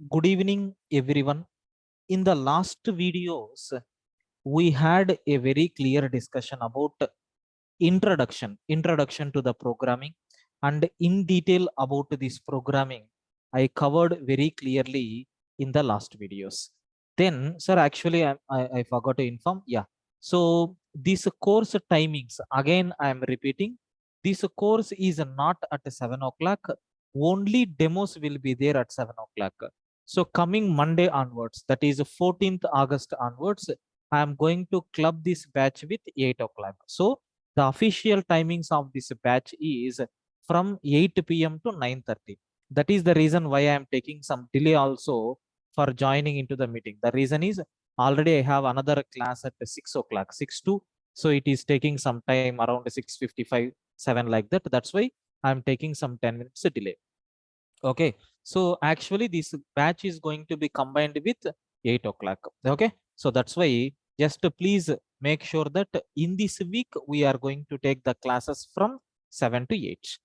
Good evening, everyone. In the last videos, we had a very clear discussion about introduction to the programming, and in detail about this programming, I covered very clearly in the last videos. Then, sir, actually, I forgot to inform. Yeah. So this course timings, again, I am repeating. This course is not at 7 o'clock. Only demos will be there at 7 o'clock. So coming Monday onwards, that is 14th August onwards, I am going to club this batch with 8 o'clock. So the official timings of this batch is from 8 p.m. to 9:30. That is the reason why I am taking some delay also for joining into the meeting. The reason is already I have another class at 6 o'clock, 6 to, so it is taking some time around 6:55, 7 like that. That's why I'm taking some 10 minutes delay. Okay, so actually this batch is going to be combined with 8 o'clock. Okay, so that's why just please make sure that in this week we are going to take the classes from 7 to 8.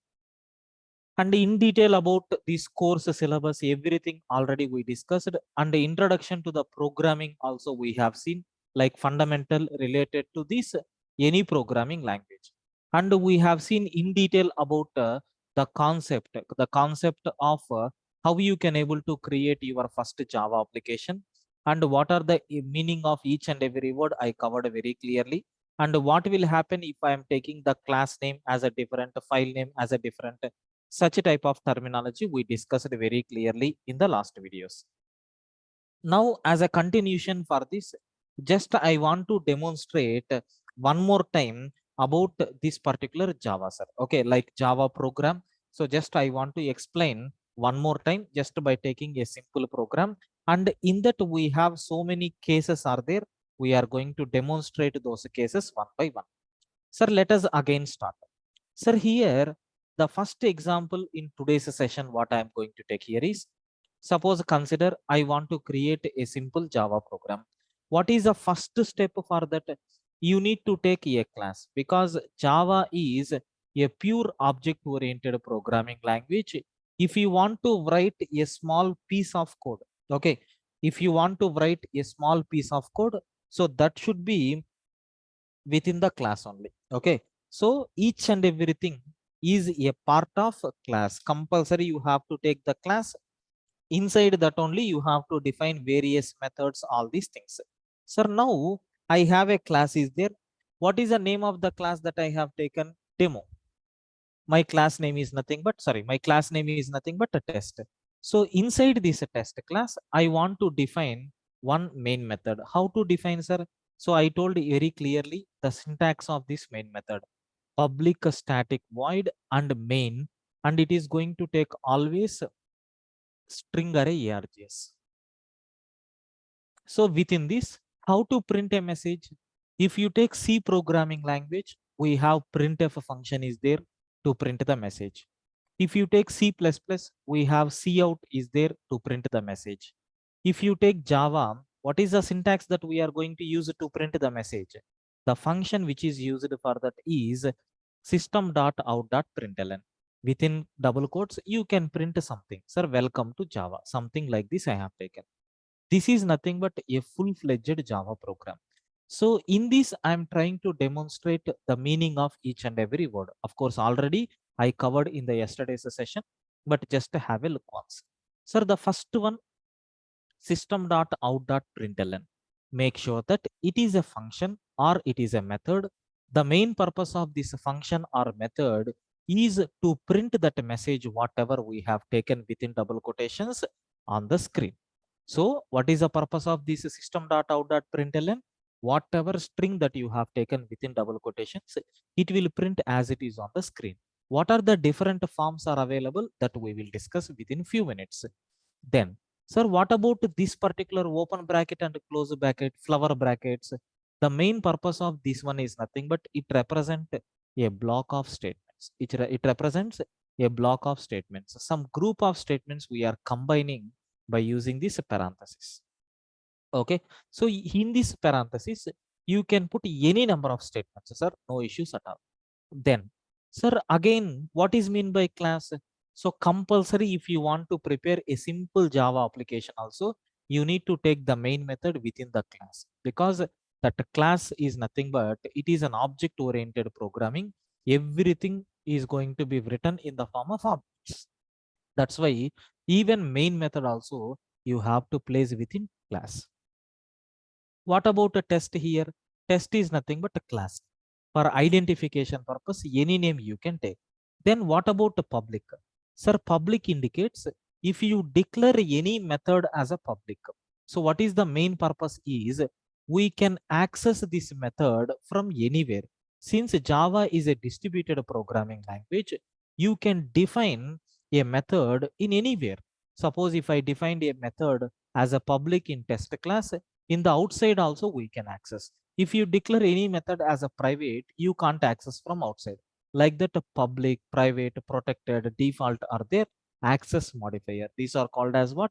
And in detail about this course syllabus, everything already we discussed, and the introduction to the programming also we have seen, like fundamental related to this any programming language. And we have seen in detail about the concept of how you can able to create your first Java application, and what are the meaning of each and every word I covered very clearly. And what will happen if I am taking the class name as a different, file name as a different, such a type of terminology we discussed very clearly in the last videos. Now, as a continuation for this, just I want to demonstrate one more time about this particular Java, sir. Okay, like Java program. So just I want to explain one more time just by taking a simple program. And in that we have so many cases are there. We are going to demonstrate those cases one by one. Sir, let us again start. Sir, here, the first example in today's session, what I am going to take here is, suppose consider I want to create a simple Java program. What is the first step for that? You need to take a class, because Java is a pure object-oriented programming language. If you want to write a small piece of code, okay, if you want to write a small piece of code, so that should be within the class only. Okay, so each and everything is a part of a class. Compulsory you have to take the class. Inside that only you have to define various methods, all these things. Sir, now I have a class is there. What is the name of the class that I have taken? Demo. My class name is nothing but, sorry, my class name is nothing but a test. So inside this test class, I want to define one main method. How to define, sir? So I told very clearly the syntax of this main method: public static void and main, and it is going to take always string array args. So within this, how to print a message? If you take C programming language, we have printf function is there to print the message. If you take C++, we have cout is there to print the message. If you take Java, what is the syntax that we are going to use to print the message? The function which is used for that is system.out.println. Within double quotes, you can print something. Sir, welcome to Java. Something like this I have taken. This is nothing but a full-fledged Java program. So in this, I'm trying to demonstrate the meaning of each and every word. Of course, already I covered in the yesterday's session, but just to have a look once. Sir, the first one, system.out.println. Make sure that it is a function or it is a method. The main purpose of this function or method is to print that message, whatever we have taken within double quotations on the screen. So what is the purpose of this system.out.println? Whatever string that you have taken within double quotations, it will print as it is on the screen. What are the different forms are available that we will discuss within few minutes. Then, sir, what about this particular open bracket and close bracket, flower brackets? The main purpose of this one is nothing but it represents a block of statements. It represents a block of statements. Some group of statements we are combining by using this parenthesis. Okay, so in this parenthesis, you can put any number of statements, sir, no issues at all. Then, sir, again, what is mean by class? So compulsory, if you want to prepare a simple Java application also, you need to take the main method within the class, because that class is nothing but it is an object oriented programming. Everything is going to be written in the form of objects. That's why even main method also you have to place within class. What about a test here? Test is nothing but a class. For identification purpose, any name you can take. Then what about the public? Sir, public indicates if you declare any method as a public. So what is the main purpose is we can access this method from anywhere. Since Java is a distributed programming language, you can define a method in anywhere. Suppose if I defined a method as a public in test class, in the outside also we can access. If you declare any method as a private, you can't access from outside. Like that, a public, private, protected, default are there. Access modifier, these are called as what?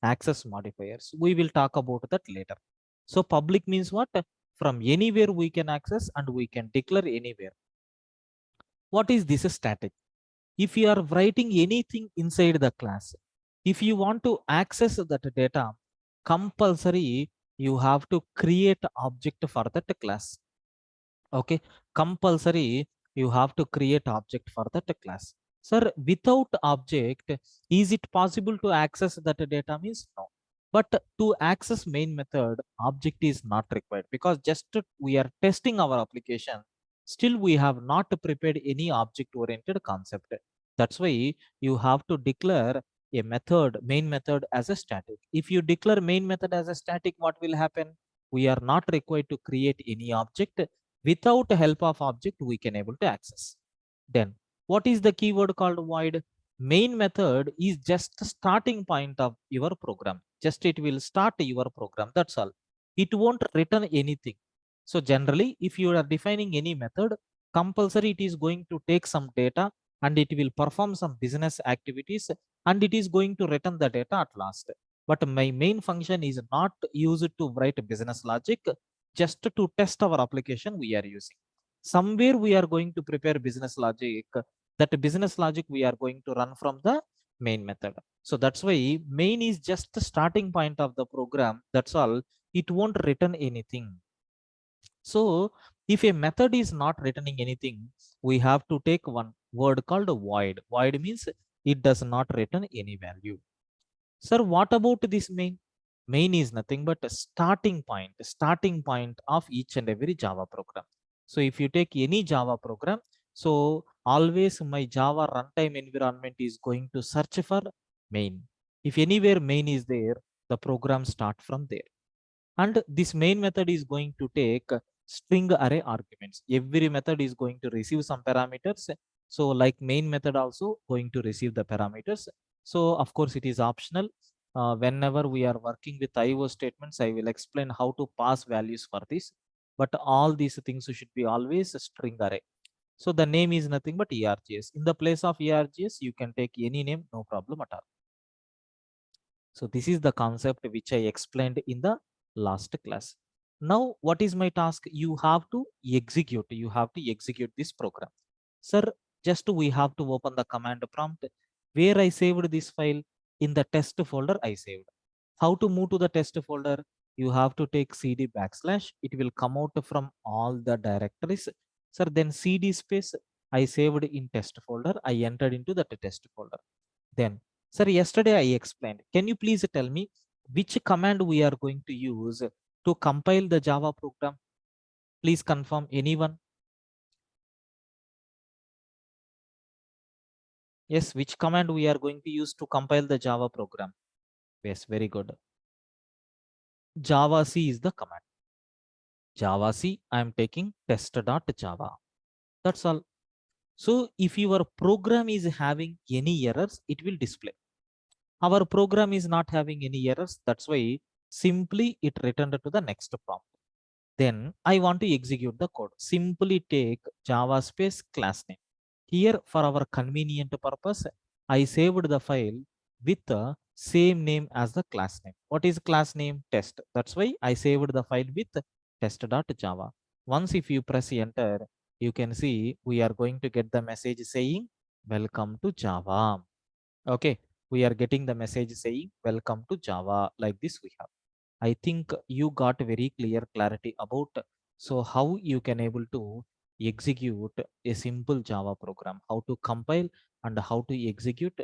Access modifiers. We will talk about that later. So public means what? From anywhere we can access and we can declare anywhere. What is this static? If you are writing anything inside the class, if you want to access that data, compulsory you have to create object for that class. Okay, compulsory you have to create object for that class. Sir, without object, is it possible to access that data? Means no. But to access main method, object is not required, because just we are testing our application. Still, we have not prepared any object oriented concept. That's why you have to declare a method, main method as a static. If you declare main method as a static, what will happen? We are not required to create any object. Without help of object, we can able to access. Then what is the keyword called void? Main method is just the starting point of your program. Just it will start your program. That's all. It won't return anything. So generally, if you are defining any method, compulsory it is going to take some data and it will perform some business activities and it is going to return the data at last. But my main function is not used to write business logic. Just to test our application we are using. Somewhere we are going to prepare business logic. That business logic we are going to run from the main method. So that's why main is just the starting point of the program. That's all. It won't return anything. So if a method is not returning anything, we have to take one word called void. Void means it does not return any value. Sir, what about this main? Main is nothing but a starting point of each and every Java program. So if you take any Java program, so always my Java runtime environment is going to search for main. If anywhere main is there, the program start from there. And this main method is going to take string array arguments. Every method is going to receive some parameters. So like main method also going to receive the parameters. So of course it is optional. Whenever we are working with IO statements, I will explain how to pass values for this. But all these things should be always a string array. So the name is nothing but ERGS. In the place of ERGS, you can take any name, no problem at all. So this is the concept which I explained in the last class. Now, what is my task? You have to execute this program. Sir, just we have to open the command prompt. Where I saved this file? In the test folder I saved. How to move to the test folder? You have to take cd backslash. It will come out from all the directories. Sir, then cd space I saved in test folder. I entered into the test folder. Then, sir, yesterday I explained. Can you please tell me which command we are going to use to compile the Java program? Please confirm. Anyone? Yes, which command we are going to use to compile the Java program? Yes, very good. Java C is the command. Java C, I am taking test.java. That's all. So if your program is having any errors, it will display. Our program is not having any errors. That's why simply it returned to the next prompt. Then I want to execute the code. Simply take Java space class name. Here for our convenient purpose, I saved the file with the same name as the class name. What is class name? Test. That's why I saved the file with test.java. Once if you press enter, you can see we are going to get the message saying welcome to Java. Okay, we are getting the message saying welcome to Java, like this we have. I think you got very clear clarity about so how you can able to execute a simple Java program, how to compile and how to execute.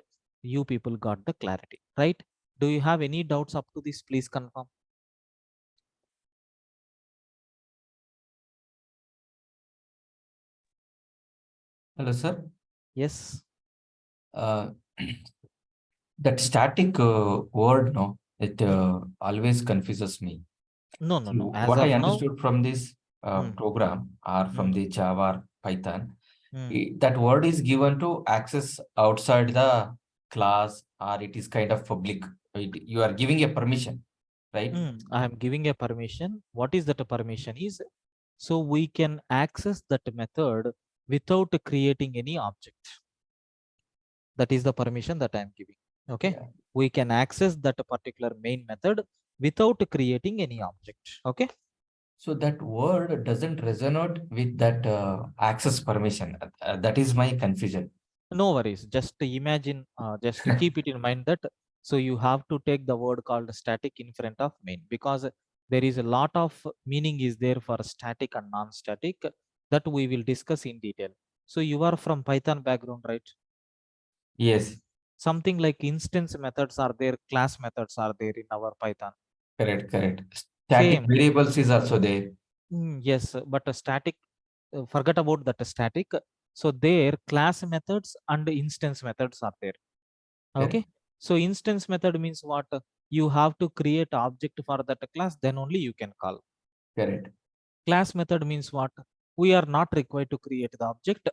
You people got the clarity, right? Do you have any doubts up to this? Please confirm. Hello, sir. Yes. Uh, that static word, no, it Mm. always confuses me. No, no, See, no. As what I of now, understood from this mm, program or from mm, the Java or Python, mm, that word is given to access outside the class, or it is kind of public. You are giving a permission, right? I am giving a permission. What is that permission is? So we can access that method without creating any object. That is the permission that I am giving. Okay. Yeah. We can access that particular main method without creating any object. Okay. So that word doesn't resonate with that access permission. That is my confusion. No worries. Just imagine, just keep it in mind that so you have to take the word called static in front of main, because there is a lot of meaning is there for static and non-static that we will discuss in detail. So you are from Python background, right? Yes, Something like instance methods are there, class methods are there in our Python. correct, correct. Static Same. variables is also there. Yes, but a static, forget about that static. So there class methods and instance methods are there. Correct, Okay. So instance method means what? You have to create object for that class, then only you can call. correct. Class method means what? We are not required to create the object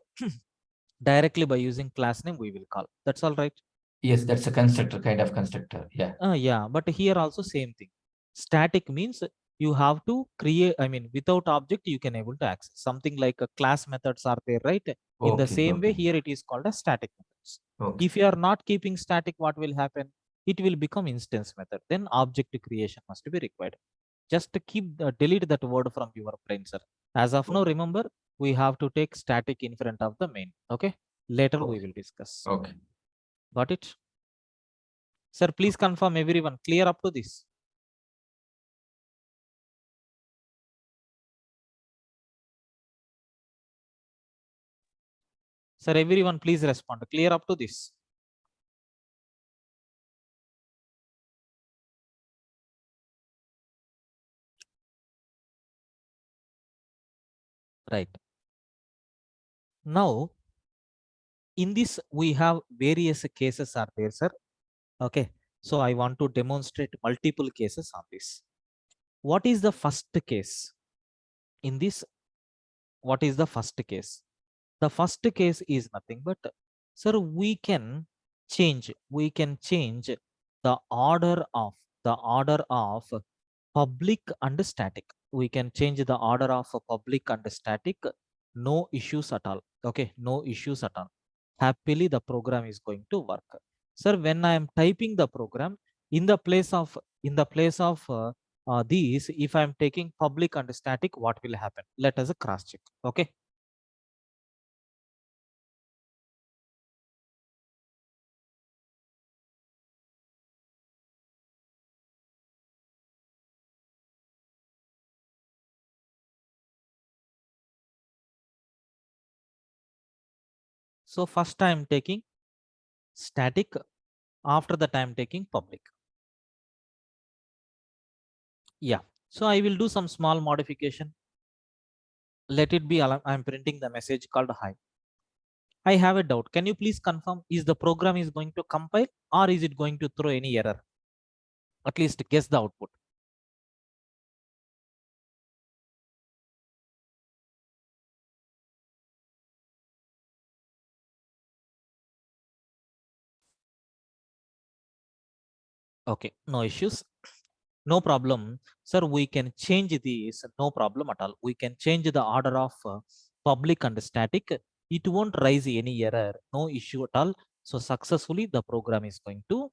directly by using class name, we will call. That's all right. Yes, that's a constructor, kind of constructor. Yeah, Yeah, but here also same thing. Static means you have to create, I mean, without object, you can able to access something like a class methods are there, right? In the okay, same way, okay, here it is called a static methods. okay, If you are not keeping static, what will happen? It will become instance method. Then object creation must be required. Just to keep delete that word from your brain, sir. As of now, remember, we have to take static in front of the main. Okay. Later we okay, will discuss. okay. Got it? Sir, please confirm everyone clear up to this. Sir, everyone please respond. Clear up to this. Right. Now, in this, we have various cases are there, sir. Okay. So I want to demonstrate multiple cases on this. What is the first case? In this, what is the first case? The first case is nothing but, sir, we can change the order of public and static. We can change the order of public and static. No issues at all. Okay, no issues at all. Happily, the program is going to work. Sir, when I am typing the program, in the place of these, if I am taking public and static, what will happen? Let us cross check. Okay. So first I am taking static. After that I am taking public. Yeah. So I will do some small modification. Let it be, I'm printing the message called hi. I have a doubt. Can you please confirm, is the program is going to compile or is it going to throw any error? At least guess the output. Okay, no issues. No problem. Sir, we can change these. No problem at all. We can change the order of public and static. It won't raise any error. No issue at all. So successfully the program is going to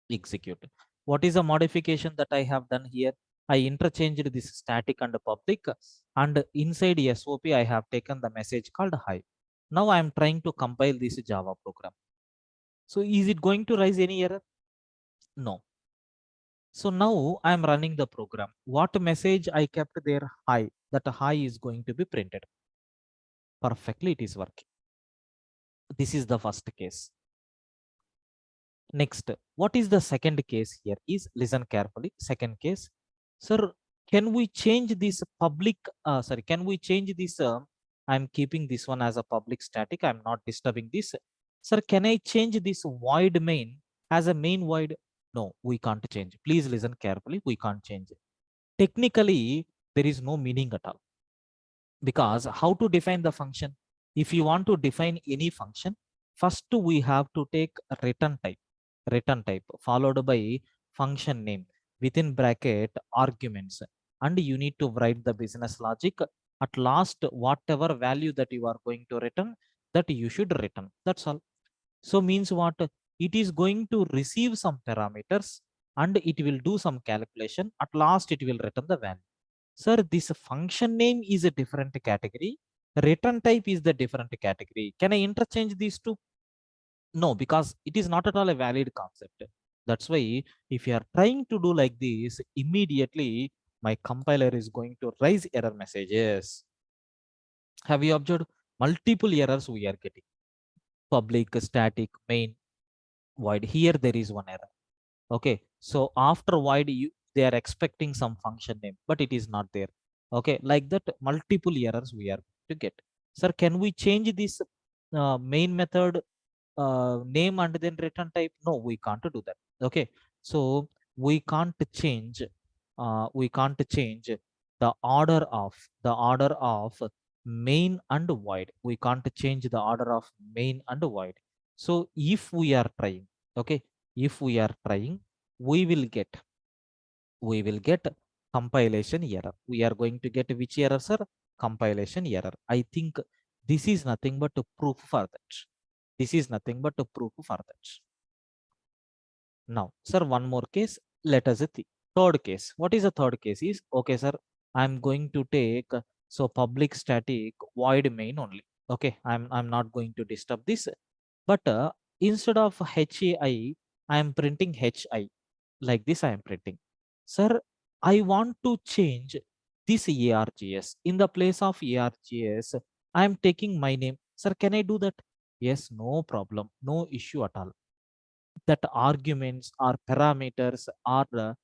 execute. What is the modification that I have done here? I interchanged this static and public, and inside SOP I have taken the message called hi. Now I am trying to compile this Java program. So is it going to raise any error? No. So now I'm running the program. What message I kept there? Hi. That hi is going to be printed. Perfectly, it is working. This is the first case. Next, what is the second case here? Is listen carefully. Second case, sir, can we change this public? Sorry, can we change this? I'm keeping this one as a public static. I'm not disturbing this. Sir, can I change this void main as a main void? No, we can't change. Please listen carefully. We can't change it. Technically, there is no meaning at all, because how to define the function? If you want to define any function, first we have to take a return type followed by function name within bracket arguments, and you need to write the business logic. At last, whatever value that you are going to return, that you should return. That's all. So means what? It is going to receive some parameters and it will do some calculation. At last, it will return the value. Sir, this function name is a different category. Return type is the different category. Can I interchange these two? No, because it is not at all a valid concept. That's why if you are trying to do like this, immediately my compiler is going to raise error messages. Have you observed multiple errors we are getting? Public, static, main, void. Here there is one error. Okay, so after void, they are expecting some function name, but it is not there. Okay, like that, multiple errors we are to get. Sir, can we change this main method name and then return type? No, we can't do that. Okay, so we can't change the order of main and void. We can't change the order of main and void. So if we are trying, okay, if we are trying, we will get compilation error. We are going to get which error, sir? Compilation error. I think this is nothing but a proof for that. This is nothing but a proof for that. Now, sir, one more case. Let us see. Third case. What is the third case? Is okay, sir. I'm going to take so public static void main only. Okay, I'm not going to disturb this. But instead of HAI, I am printing HI. Like this, I am printing. Sir, I want to change this ARGS. In the place of ARGS, I am taking my name. Sir, can I do that? Yes, no problem. No issue at all. That arguments or parameters or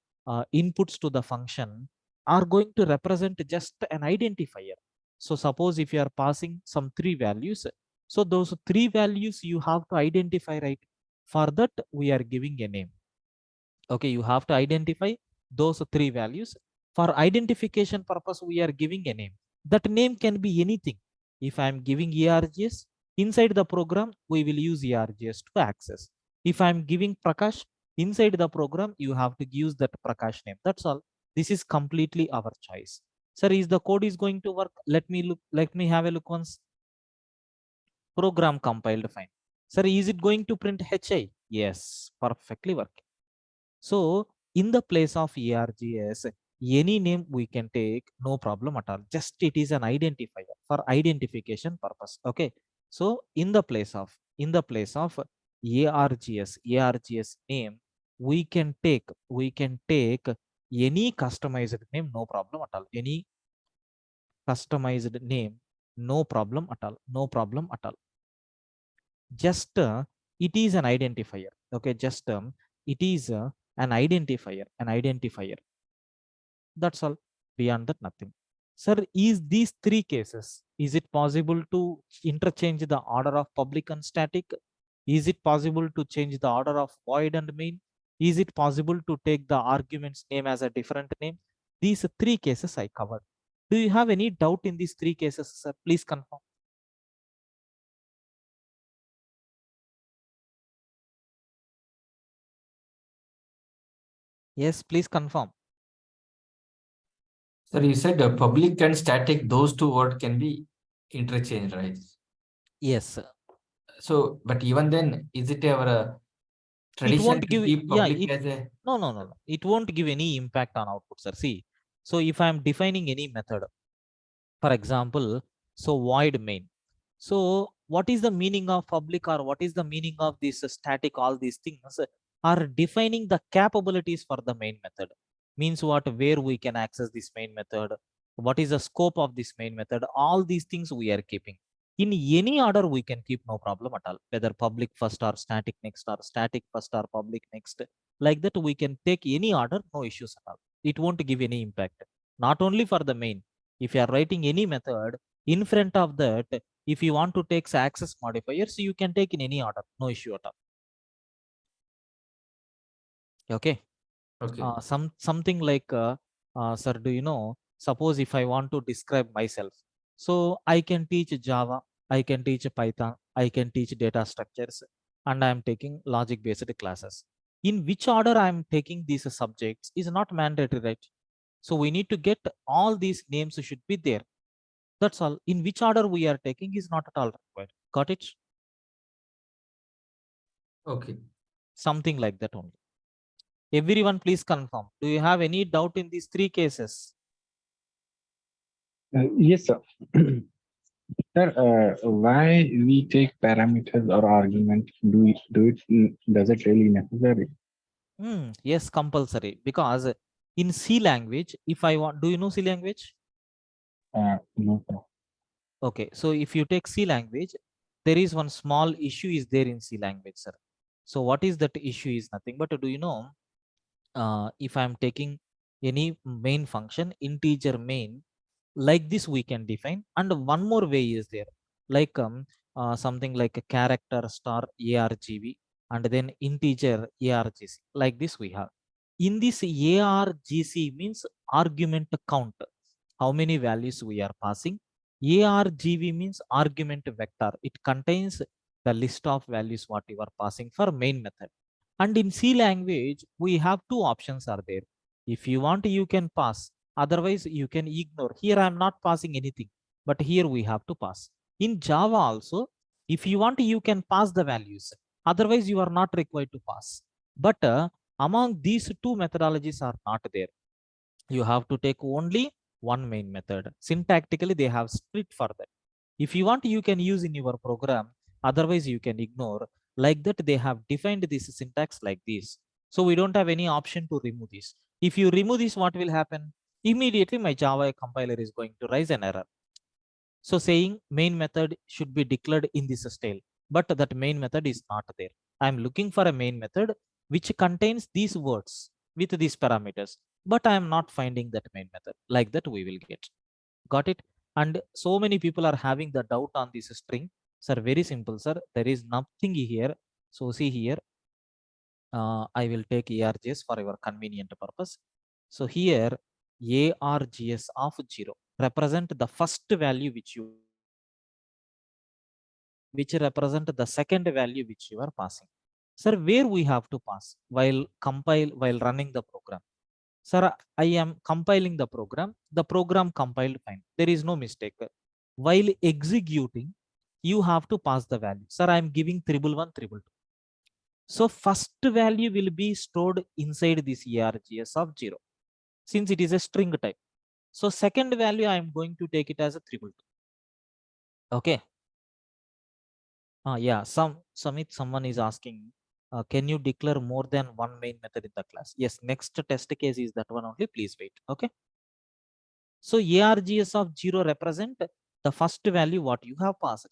inputs to the function are going to represent just an identifier. So suppose if you are passing some three values, so those three values you have to identify, right? For that, we are giving a name. Okay, you have to identify those three values. For identification purpose, we are giving a name. That name can be anything. If I am giving ARGS, inside the program, we will use ARGS to access. If I am giving Prakash, inside the program, you have to use that Prakash name. That's all. This is completely our choice. Sir, is the code is going to work? Let me look. Let me have a look once. Program compiled fine. Sir, is it going to print HI? Yes, perfectly working. So in the place of ARGS, any name we can take, no problem at all. Just it is an identifier for identification purpose. Okay. So in the place of ARGS name, we can take any customized name, no problem at all. Any customized name, no problem at all. No problem at all. Just it is an identifier. Okay, just it is an identifier. That's all. Beyond that, nothing. Sir, is these three cases, is it possible to interchange the order of public and static? Is it possible to change the order of void and main? Is it possible to take the argument's name as a different name? These three cases I covered. Do you have any doubt in these three cases, sir? Please confirm. Yes, please confirm. Sir, you said public and static, those two words can be interchanged, right? Yes. So, but even then, is it our It tradition won't to give, keep yeah, public as a no. It won't give any impact on output, sir. See, so if I'm defining any method, for example, so void main. So what is the meaning of public or what is the meaning of this static, all these things are defining the capabilities for the main method. Means what, where we can access this main method, what is the scope of this main method, all these things we are keeping. In any order we can keep, no problem at all, whether public first or static next or static first or public next. Like that we can take any order, no issues at all. It won't give any impact. Not only for the main, if you are writing any method, in front of that, if you want to take access modifiers, you can take in any order, no issue at all. Okay. Okay. Something like, sir, do you know, suppose if I want to describe myself, so I can teach Java, I can teach Python, I can teach data structures, and I am taking logic based classes. In which order I am taking these subjects is not mandatory, right? So we need to get all these names should be there. That's all. In which order we are taking is not at all required. Got it? Okay. Something like that only. Everyone, please confirm. Do you have any doubt in these three cases? Yes, sir. Sir, why we take parameters or argument? Does it really necessary? Yes, compulsory. Because in C language, if I want, do you know C language? No, sir. Okay, so if you take C language, there is one small issue is there in C language, sir. So what is that issue is nothing but, do you know, if I'm taking any main function, integer main, like this we can define. And one more way is there, like something like a character star argv, and then integer argc, like this we have. In this argc means argument count, how many values we are passing. Argv means argument vector, it contains the list of values what you are passing for main method. And in C language, we have two options are there. If you want, you can pass. Otherwise, you can ignore. Here, I'm not passing anything, but here we have to pass. In Java also, if you want, you can pass the values. Otherwise, you are not required to pass. But among these two methodologies are not there. You have to take only one main method. Syntactically, they have split for that. If you want, you can use in your program. Otherwise, you can ignore. Like that, they have defined this syntax like this. So we don't have any option to remove this. If you remove this, what will happen? Immediately, my Java compiler is going to raise an error. So saying main method should be declared in this style, but that main method is not there. I'm looking for a main method which contains these words with these parameters, but I am not finding that main method. Like that we will get. Got it? And so many people are having the doubt on this string. Sir, very simple, sir. There is nothing here. So see here, I will take ARGS for your convenient purpose. So here, ARGS of 0 represent the first value which you are passing, which represent the second value which you are passing. Sir, where we have to pass while running the program? Sir, I am compiling the program compiled fine. There is no mistake. While executing, you have to pass the value. Sir, I am giving 111, 222. So first value will be stored inside this ARGS of 0, since it is a string type. So second value, I am going to take it as a 322. Okay. Yeah, someone is asking, can you declare more than one main method in the class? Yes, next test case is that one only. Please wait. Okay. So ARGS of 0 represent the first value what you have passed.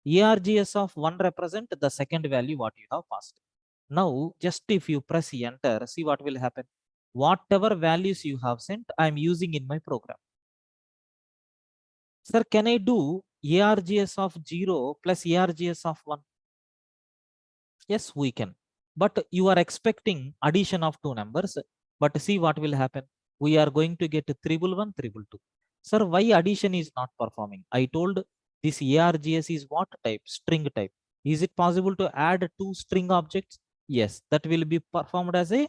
ARGS of 1 represent the second value what you have passed. Now, just if you press enter, see what will happen. Whatever values you have sent, I am using in my program. Sir, can I do ARGS of 0 plus ARGS of 1? Yes, we can. But you are expecting addition of two numbers. But see what will happen. We are going to get 311, 322. Sir, why addition is not performing? I told this ARGS is what type? String type. Is it possible to add two string objects? Yes, that will be performed as a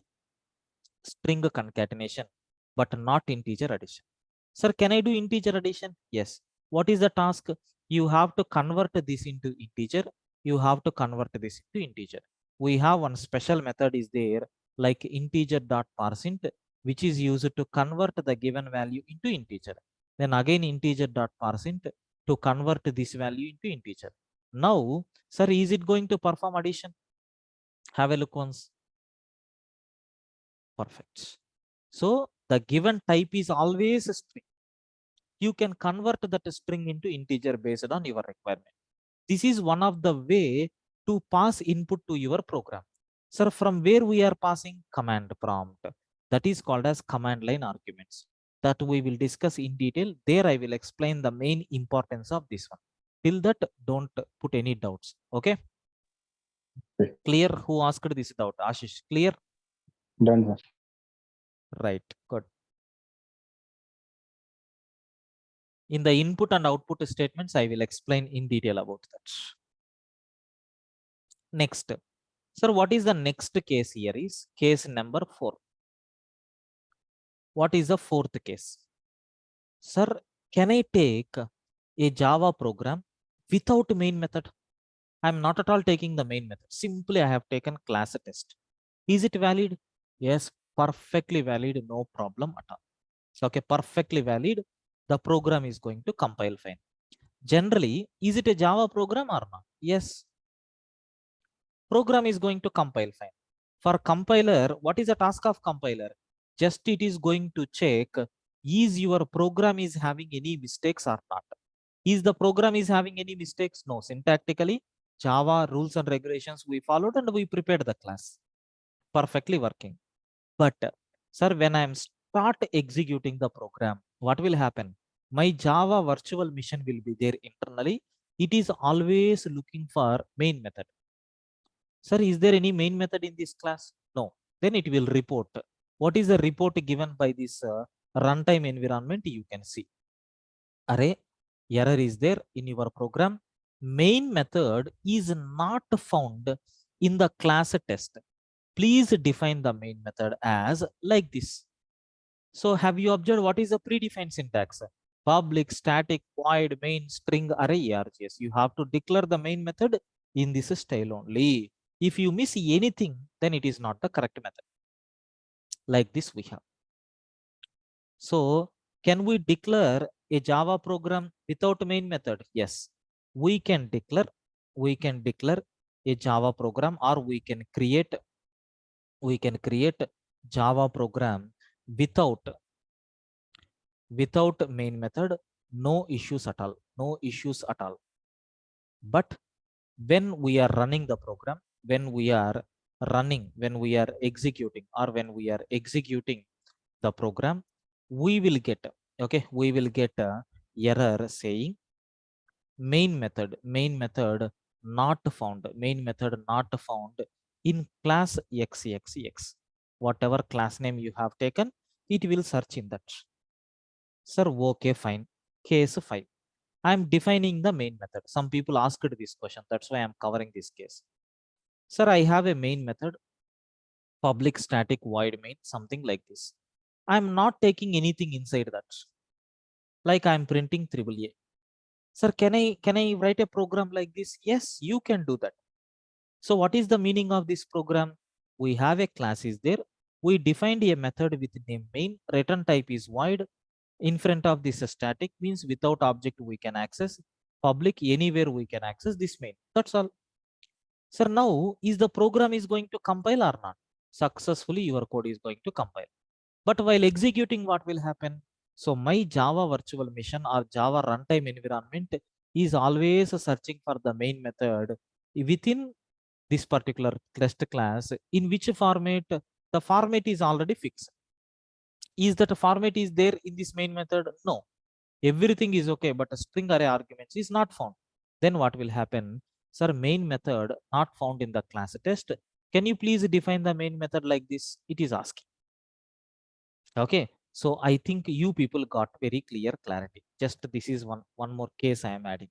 string concatenation, but not integer addition. Sir, can I do integer addition? Yes. What is the task? You have to convert this into integer. You have to convert this into integer. We have one special method is there, like integer.parseInt, which is used to convert the given value into integer. Then again integer.parseInt to convert this value into integer. Now, sir, is it going to perform addition? Have a look once. Perfect. So the given type is always a string. You can convert that string into integer based on your requirement. This is one of the way to pass input to your program. Sir, from where we are passing? Command prompt. That is called as command line arguments. That we will discuss in detail. There I will explain the main importance of this one. Till that, don't put any doubts. Okay? Okay. Clear? Who asked this doubt? Ashish, clear? Done, sir. Right, good. In the input and output statements, I will explain in detail about that. Next. Sir, what is the next case here is case number 4. What is the fourth case? Sir, can I take a Java program without main method? I'm not at all taking the main method. Simply, I have taken class test. Is it valid? Yes, perfectly valid. No problem at all. So, okay, perfectly valid. The program is going to compile fine. Generally, is it a Java program or not? Yes. Program is going to compile fine. For compiler, what is the task of compiler? Just it is going to check, is your program is having any mistakes or not? Is the program is having any mistakes? No. Syntactically, Java rules and regulations we followed and we prepared the class. Perfectly working. But sir, when I am start executing the program, what will happen? My Java virtual machine will be there internally. It is always looking for main method. Sir, is there any main method in this class? No. Then it will report. What is the report given by this runtime environment? You can see. Array error is there in your program. Main method is not found in the class test. Please define the main method as like this. So have you observed what is the predefined syntax? Public, static, void, main, string, array, args. You have to declare the main method in this style only. If you miss anything, then it is not the correct method. Like this we have. So can we declare a Java program without main method? Yes, we can declare a Java program, or we can create Java program without main method. No issues at all. No issues at all. But when we are running the program, when we are executing, or when we are executing the program, we will get a error saying main method not found, in class xxx. Whatever class name you have taken, it will search in that. Sir, okay, fine. Case 5. I'm defining the main method. Some people asked this question. That's why I'm covering this case. Sir, I have a main method, public static void main, something like this. I'm not taking anything inside that. Like I'm printing AAA. Sir, can I write a program like this? Yes, you can do that. So what is the meaning of this program? We have a class is there. We defined a method with name main. Return type is void. In front of this static means without object we can access. Public, anywhere we can access this main. That's all. Sir, now is the program is going to compile or not? Successfully your code is going to compile. But while executing, what will happen? So my Java virtual machine or Java runtime environment is always searching for the main method within this particular test class. In which format? The format is already fixed. Is that a format is there in this main method? No. Everything is okay, but a string array arguments is not found. Then what will happen? Sir, main method not found in the class test. Can you please define the main method like this? It is asking. Okay. So I think you people got very clear clarity. Just this is one more case I am adding.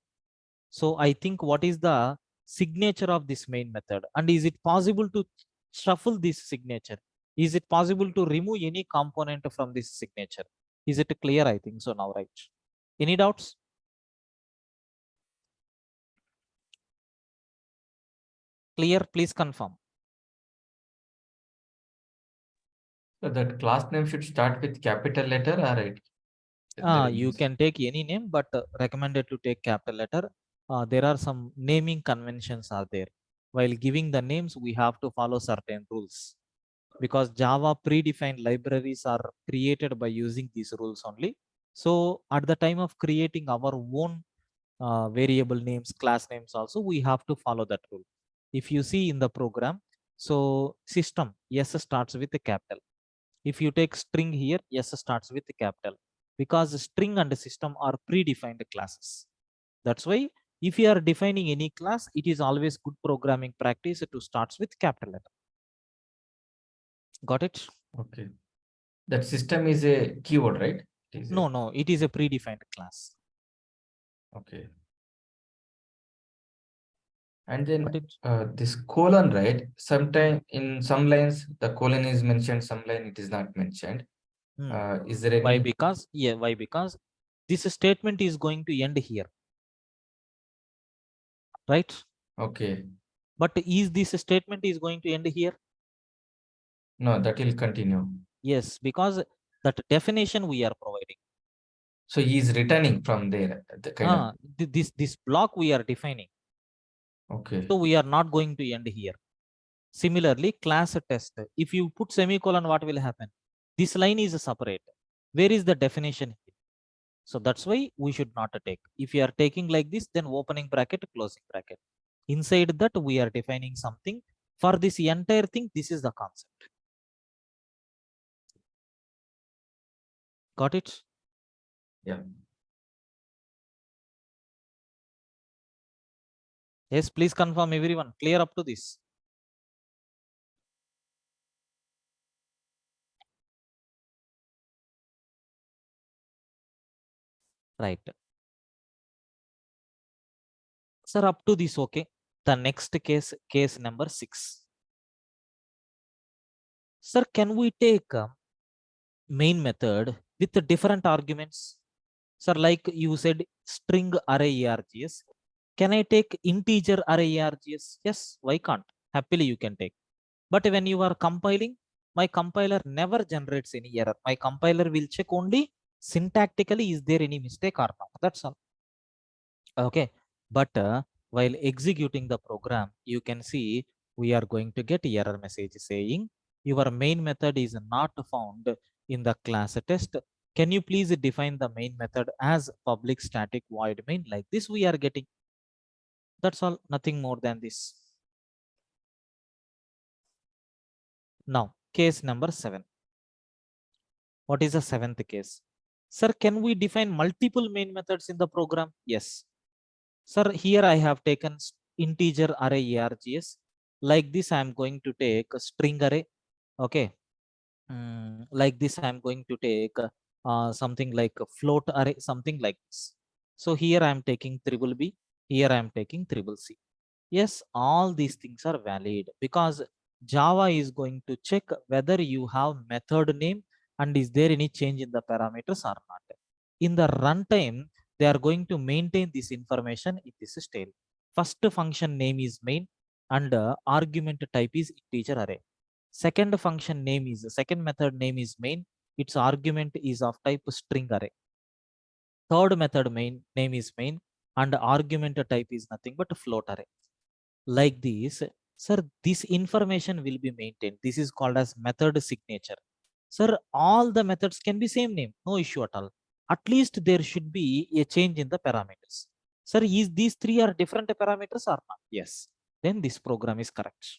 So I think what is the signature of this main method, and is it possible to shuffle this signature? Is it possible to remove any component from this signature? Is it clear? I think so now, right? Any doubts? Clear? Please confirm. So that class name should start with capital letter or it? You can take any name, but recommended to take capital letter. there are some naming conventions are there. While giving the names, we have to follow certain rules, because Java predefined libraries are created by using these rules only. So at the time of creating our own variable names, class names also, we have to follow that rule. If you see in the program, so system, yes, starts with a capital. If you take string here, yes, starts with a capital, because string and system are predefined classes. That's why if you are defining any class, it is always good programming practice to starts with capital letter. Got it? Okay. That system is a keyword, right? It is No, no, it is a predefined class. okay. And then Got it? this colon, right? Sometime in some lines, the colon is mentioned, some line it is not mentioned. Is there Why? any? Because, yeah, why? Because this statement is going to end here, right? Okay. But is this statement is going to end here? No, that will continue. Yes, because that definition we are providing. So he is returning from there, the kind of. This block we are defining. Okay. So we are not going to end here. Similarly, class test. If you put semicolon, what will happen? This line is separate. Where is the definition here? So that's why we should not take. If you are taking like this, then opening bracket, closing bracket. Inside that, we are defining something. For this entire thing, this is the concept. Got it? Yeah. Yes, please confirm everyone. Clear up to this. Right. Sir, up to this, okay. The next case number 6. Sir, can we take main method with the different arguments? Sir, like you said, string array args. Can I take integer array args? Yes, why can't? Happily you can take. But when you are compiling, my compiler never generates any error. My compiler will check only syntactically is there any mistake or not. That's all. Okay. But while executing the program, you can see we are going to get error message saying your main method is not found in the class test. Can you please define the main method as public static void main? Like this we are getting. That's all, nothing more than this. Now, case number 7. What is the 7th case? Sir, can we define multiple main methods in the program? Yes. Sir, here I have taken integer array args. Like this, I am going to take a string array. Okay. Like this, I am going to take something like a float array, something like this. So here I am taking triple B. Here I am taking triple C. Yes, all these things are valid because Java is going to check whether you have method name and is there any change in the parameters or not. In the runtime, they are going to maintain this information in this state. First function name is main and argument type is integer array. Second function name is, second method name is main. Its argument is of type string array. Third method name is main and argument type is nothing but float array. Like this, sir, this information will be maintained. This is called as method signature. Sir, all the methods can be same name, no issue at all. At least there should be a change in the parameters. Sir, is these three are different parameters or not? Yes, then this program is correct.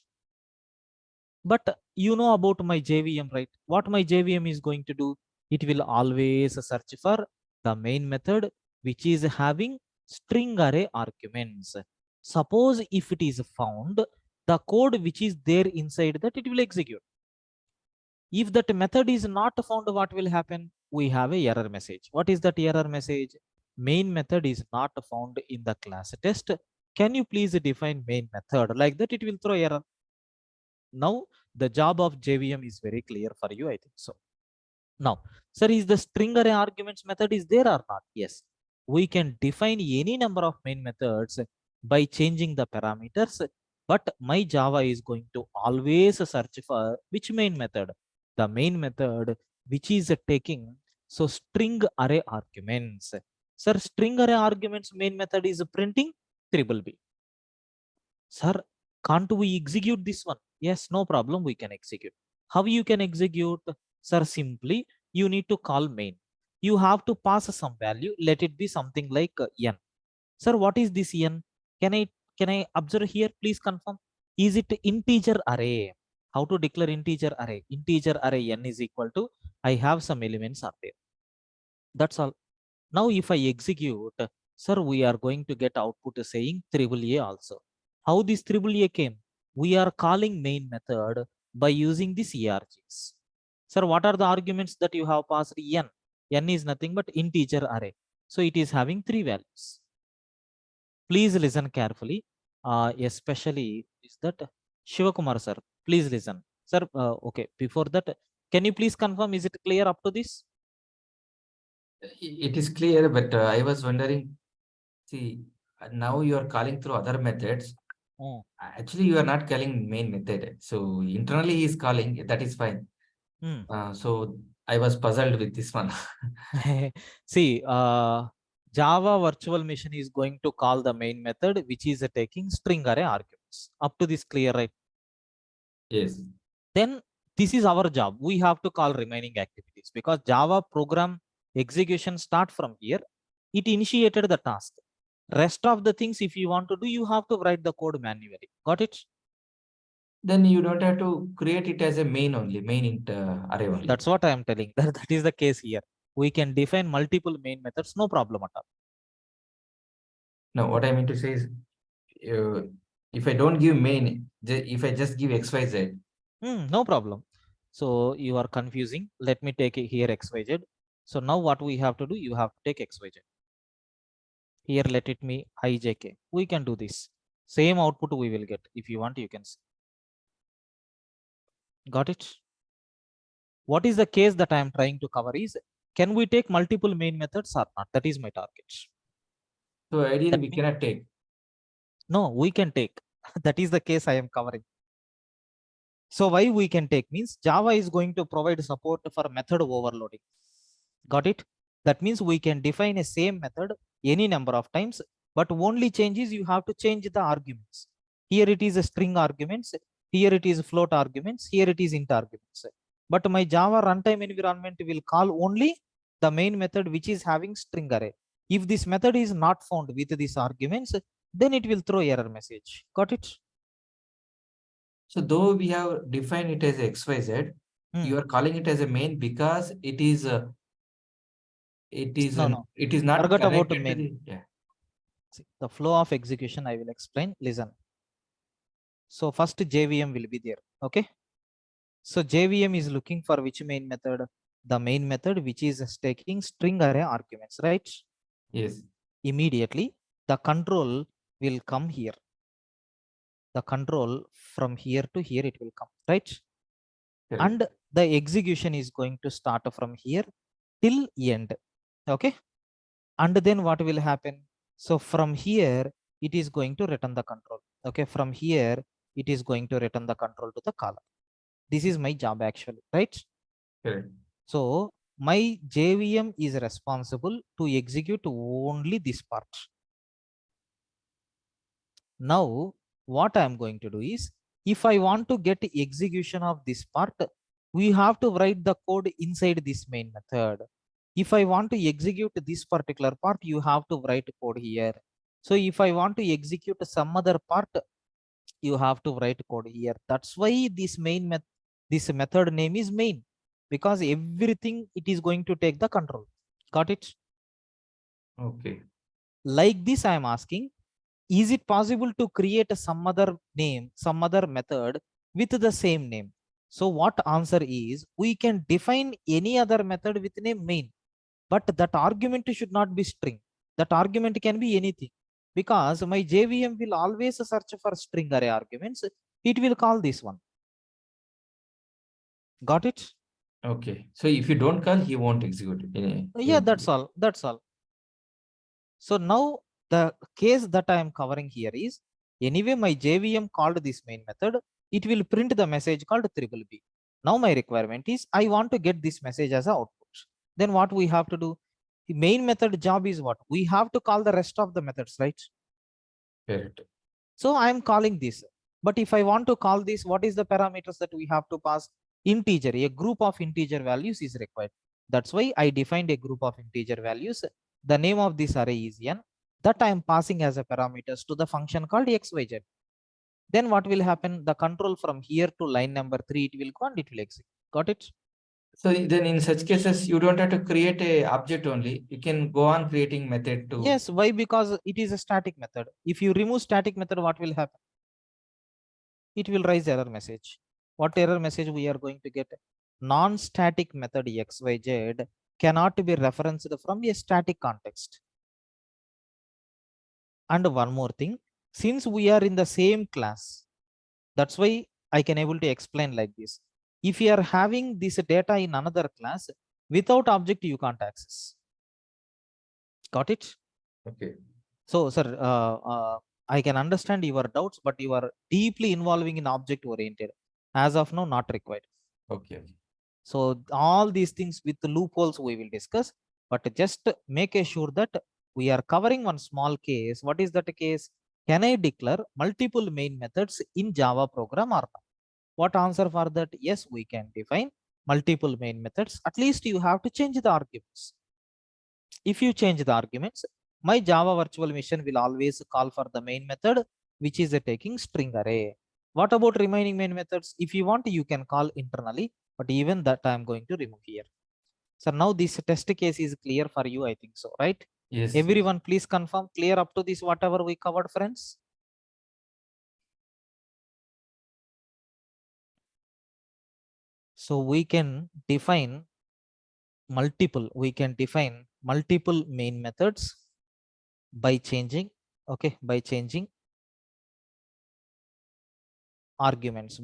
But you know about my JVM, right? What my JVM is going to do? It will always search for the main method which is having string array arguments. Suppose if it is found, the code which is there inside that it will execute. If that method is not found, what will happen? We have a error message. What is that error message? Main method is not found in the class test. Can you please define main method? Like that it will throw error. Now the job of JVM is very clear for you, I think so. Now, sir, is the string array arguments method is there or not? Yes, we can define any number of main methods by changing the parameters, but my Java is going to always search for which main method? The main method which is taking so string array arguments. Sir, string array arguments main method is printing. triple B. Sir, can't we execute this one? Yes, no problem, we can execute. How you can execute? Sir, simply you need to call main. You have to pass some value. Let it be something like n. Sir, what is this n? Can I observe here? Please confirm. Is it integer array? How to declare integer array? Integer array n is equal to I have some elements are there. That's all. Now if I execute, sir, we are going to get output saying triple A also. How this triple A came? We are calling main method by using this args. Sir, what are the arguments that you have passed? N. N is nothing but integer array. So it is having 3 values. Please listen carefully. Especially is that Shivakumar sir. Please listen. Sir, okay. Before that, can you please confirm, is it clear up to this? It is clear, but I was wondering, see, now you are calling through other methods. Oh. Actually, you are not calling main method. So internally he is calling, that is fine. Hmm. So I was puzzled with this one. See, Java virtual machine is going to call the main method, which is taking string array arguments. Up to this clear, right? Yes. Then this is our job. We have to call remaining activities because Java program execution start from here. It initiated the task. Rest of the things, if you want to do, you have to write the code manually. Got it? Then you don't have to create it as a main only, main int array only. That's what I am telling. That is the case here. We can define multiple main methods, no problem at all. No, what I mean to say is, if I don't give main, if I just give XYZ. No problem. So you are confusing. Let me take it here XYZ. So now what we have to do, you have to take XYZ. Here let it be IJK. We can do this. Same output we will get. If you want, you can see. Got it? What is the case that I am trying to cover is, can we take multiple main methods or not? That is my target. So ideally That we means, cannot take. no, we can take. That is the case I am covering. So why we can take means Java is going to provide support for method overloading. Got it? That means we can define a same method any number of times, but only changes you have to change the arguments. Here it is a string arguments, here it is float arguments, here it is int arguments. But my Java runtime environment will call only the main method which is having string array. If this method is not found with these arguments, then it will throw error message. Got it? So though we have defined it as XYZ, you are calling it as a main because it is No. it is not Forget about connected to main. the, yeah. See, the flow of execution I will explain. Listen. So first JVM will be there. Okay. So JVM is looking for which main method? The main method which is taking string array arguments, right? Yes. Immediately the control will come here. The control from here to here it will come, right? Correct. And the execution is going to start from here till end. Okay. And then what will happen? So from here it is going to return the control. Okay. From here it is going to return the control to the column. This is my job actually, right? Correct. So my JVM is responsible to execute only this part. Now what I am going to do is, if I want to get execution of this part, we have to write the code inside this main method. If I want to execute this particular part, you have to write code here. So if I want to execute some other part, you have to write code here. That's why this this method name is main, because everything it is going to take the control. Got it? Okay. Like this, I am asking, is it possible to create some other name, some other method with the same name? So what answer is, we can define any other method with name main, but that argument should not be string. That argument can be anything, because my JVM will always search for string array arguments. It will call this one. Got it? Okay. So if you don't call, he won't execute it. Yeah, that's all. That's all. So now the case that I am covering here is, anyway, my JVM called this main method. It will print the message called triple B. Now my requirement is, I want to get this message as an output. Then what we have to do? The main method job is what? We have to call the rest of the methods, right? Correct. So I am calling this. But if I want to call this, what is the parameters that we have to pass? Integer. A group of integer values is required. That's why I defined a group of integer values. The name of this array is n. That I am passing as a parameters to the function called xyz. Then what will happen? The control from here to line number 3, it will go and it will execute. Got it? So then in such cases, you don't have to create a object only. You can go on creating method to. Yes. Why? Because it is a static method. If you remove static method, what will happen? It will raise error message. What error message we are going to get? Non-static method xyz cannot be referenced from a static context. And one more thing, since we are in the same class, that's why I can able to explain like this. If you are having this data in another class, without object you can't access. Got it? Okay. So, sir, I can understand your doubts, but you are deeply involving in object oriented. As of now, not required. Okay. So all these things with the loopholes we will discuss, but just make sure that we are covering one small case. What is that case? Can I declare multiple main methods in Java program or not? What answer for that? Yes, we can define multiple main methods. At least you have to change the arguments. If you change the arguments, my Java virtual machine will always call for the main method, which is a taking string array. What about remaining main methods? If you want, you can call internally, but even that I'm going to remove here. So now this test case is clear for you, I think so, right? Yes. Everyone, please confirm clear up to this, whatever we covered, friends. So we can define multiple main methods by changing, okay, by changing arguments,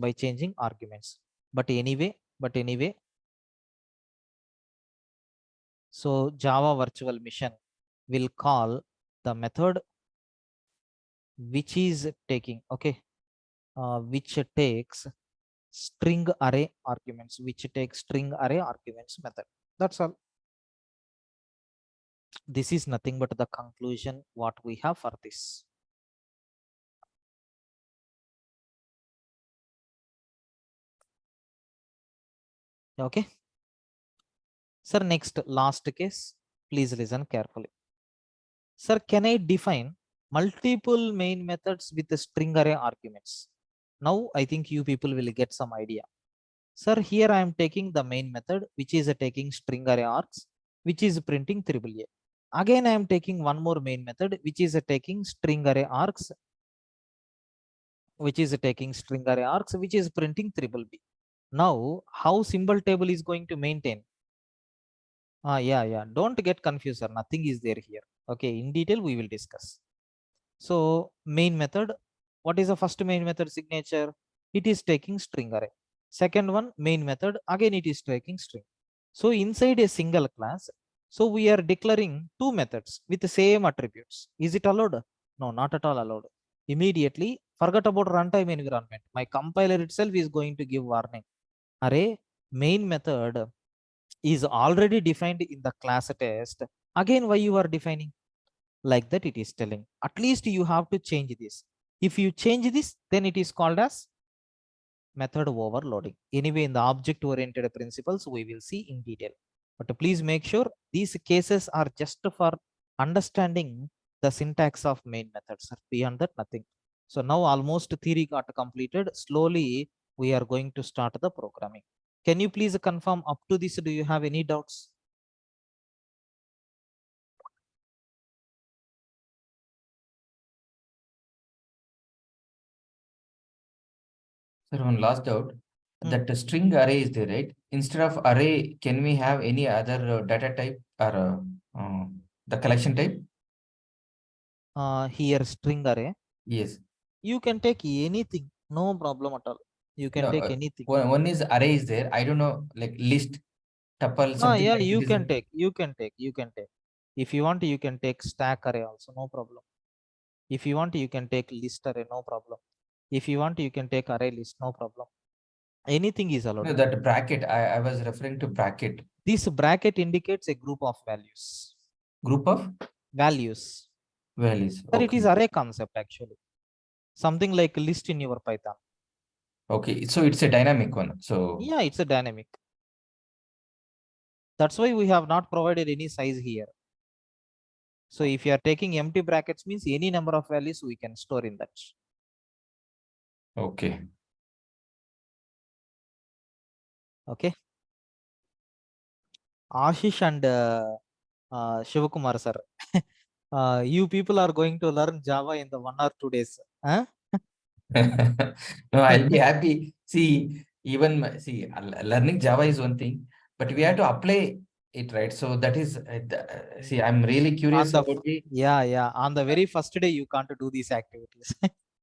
but anyway, so Java virtual machine will call the method which is taking, okay, which takes string array arguments, method. That's all. This is nothing but the conclusion what we have for this. Okay. Sir, next last case, please listen carefully. Sir, can I define multiple main methods with the string array arguments? Now I think you people will get some idea. Sir, here I am taking the main method, which is taking string array args, which is printing triple A. Again, I am taking one more main method, which is taking string array args, which is printing triple B. Now, how symbol table is going to maintain? Yeah. Don't get confused, sir. Nothing is there here. Okay, in detail we will discuss. So main method, what is the first main method signature? It is taking string array. Second one, main method, again it is taking string. So inside a single class, so we are declaring two methods with the same attributes. Is it allowed? No, not at all allowed. Immediately forget about runtime environment. My compiler itself is going to give warning. Array main method is already defined in the class test. Again, why you are defining? Like that it is telling. At least you have to change this. If you change this, then it is called as method overloading. Anyway, in the object-oriented principles, we will see in detail. But please make sure these cases are just for understanding the syntax of main methods. Beyond that, nothing. So now almost theory got completed. Slowly, we are going to start the programming. Can you please confirm up to this? Do you have any doubts? Sir, one last doubt. Hmm. That the string array is there, right? Instead of array, can we have any other data type or the collection type? Here string array. Yes. You can take anything, no problem at all. You can No, take anything. one is array is there. I don't know, like list, tuple, something Yeah, like you it is can there. take. If you want, you can take stack array also, no problem. If you want, you can take list array, no problem. If you want, you can take array list, no problem. Anything is allowed. No, that bracket, I was referring to bracket. This bracket indicates a group of values. Group of? Values. Values. Sir, it is Okay. array concept actually. Something like list in your Python. Okay. So it's a dynamic one. So Yeah, it's a dynamic. That's why we have not provided any size here. So if you are taking empty brackets means any number of values we can store in that. okay. Okay. Ashish and Shivakumar sir. You people are going to learn Java in the 1 or 2 days. Huh? No, I'll be happy. See, even learning Java is one thing, but we have to apply it, right? So that is, see, I'm really curious about the Yeah. On the very first day, you can't do these activities.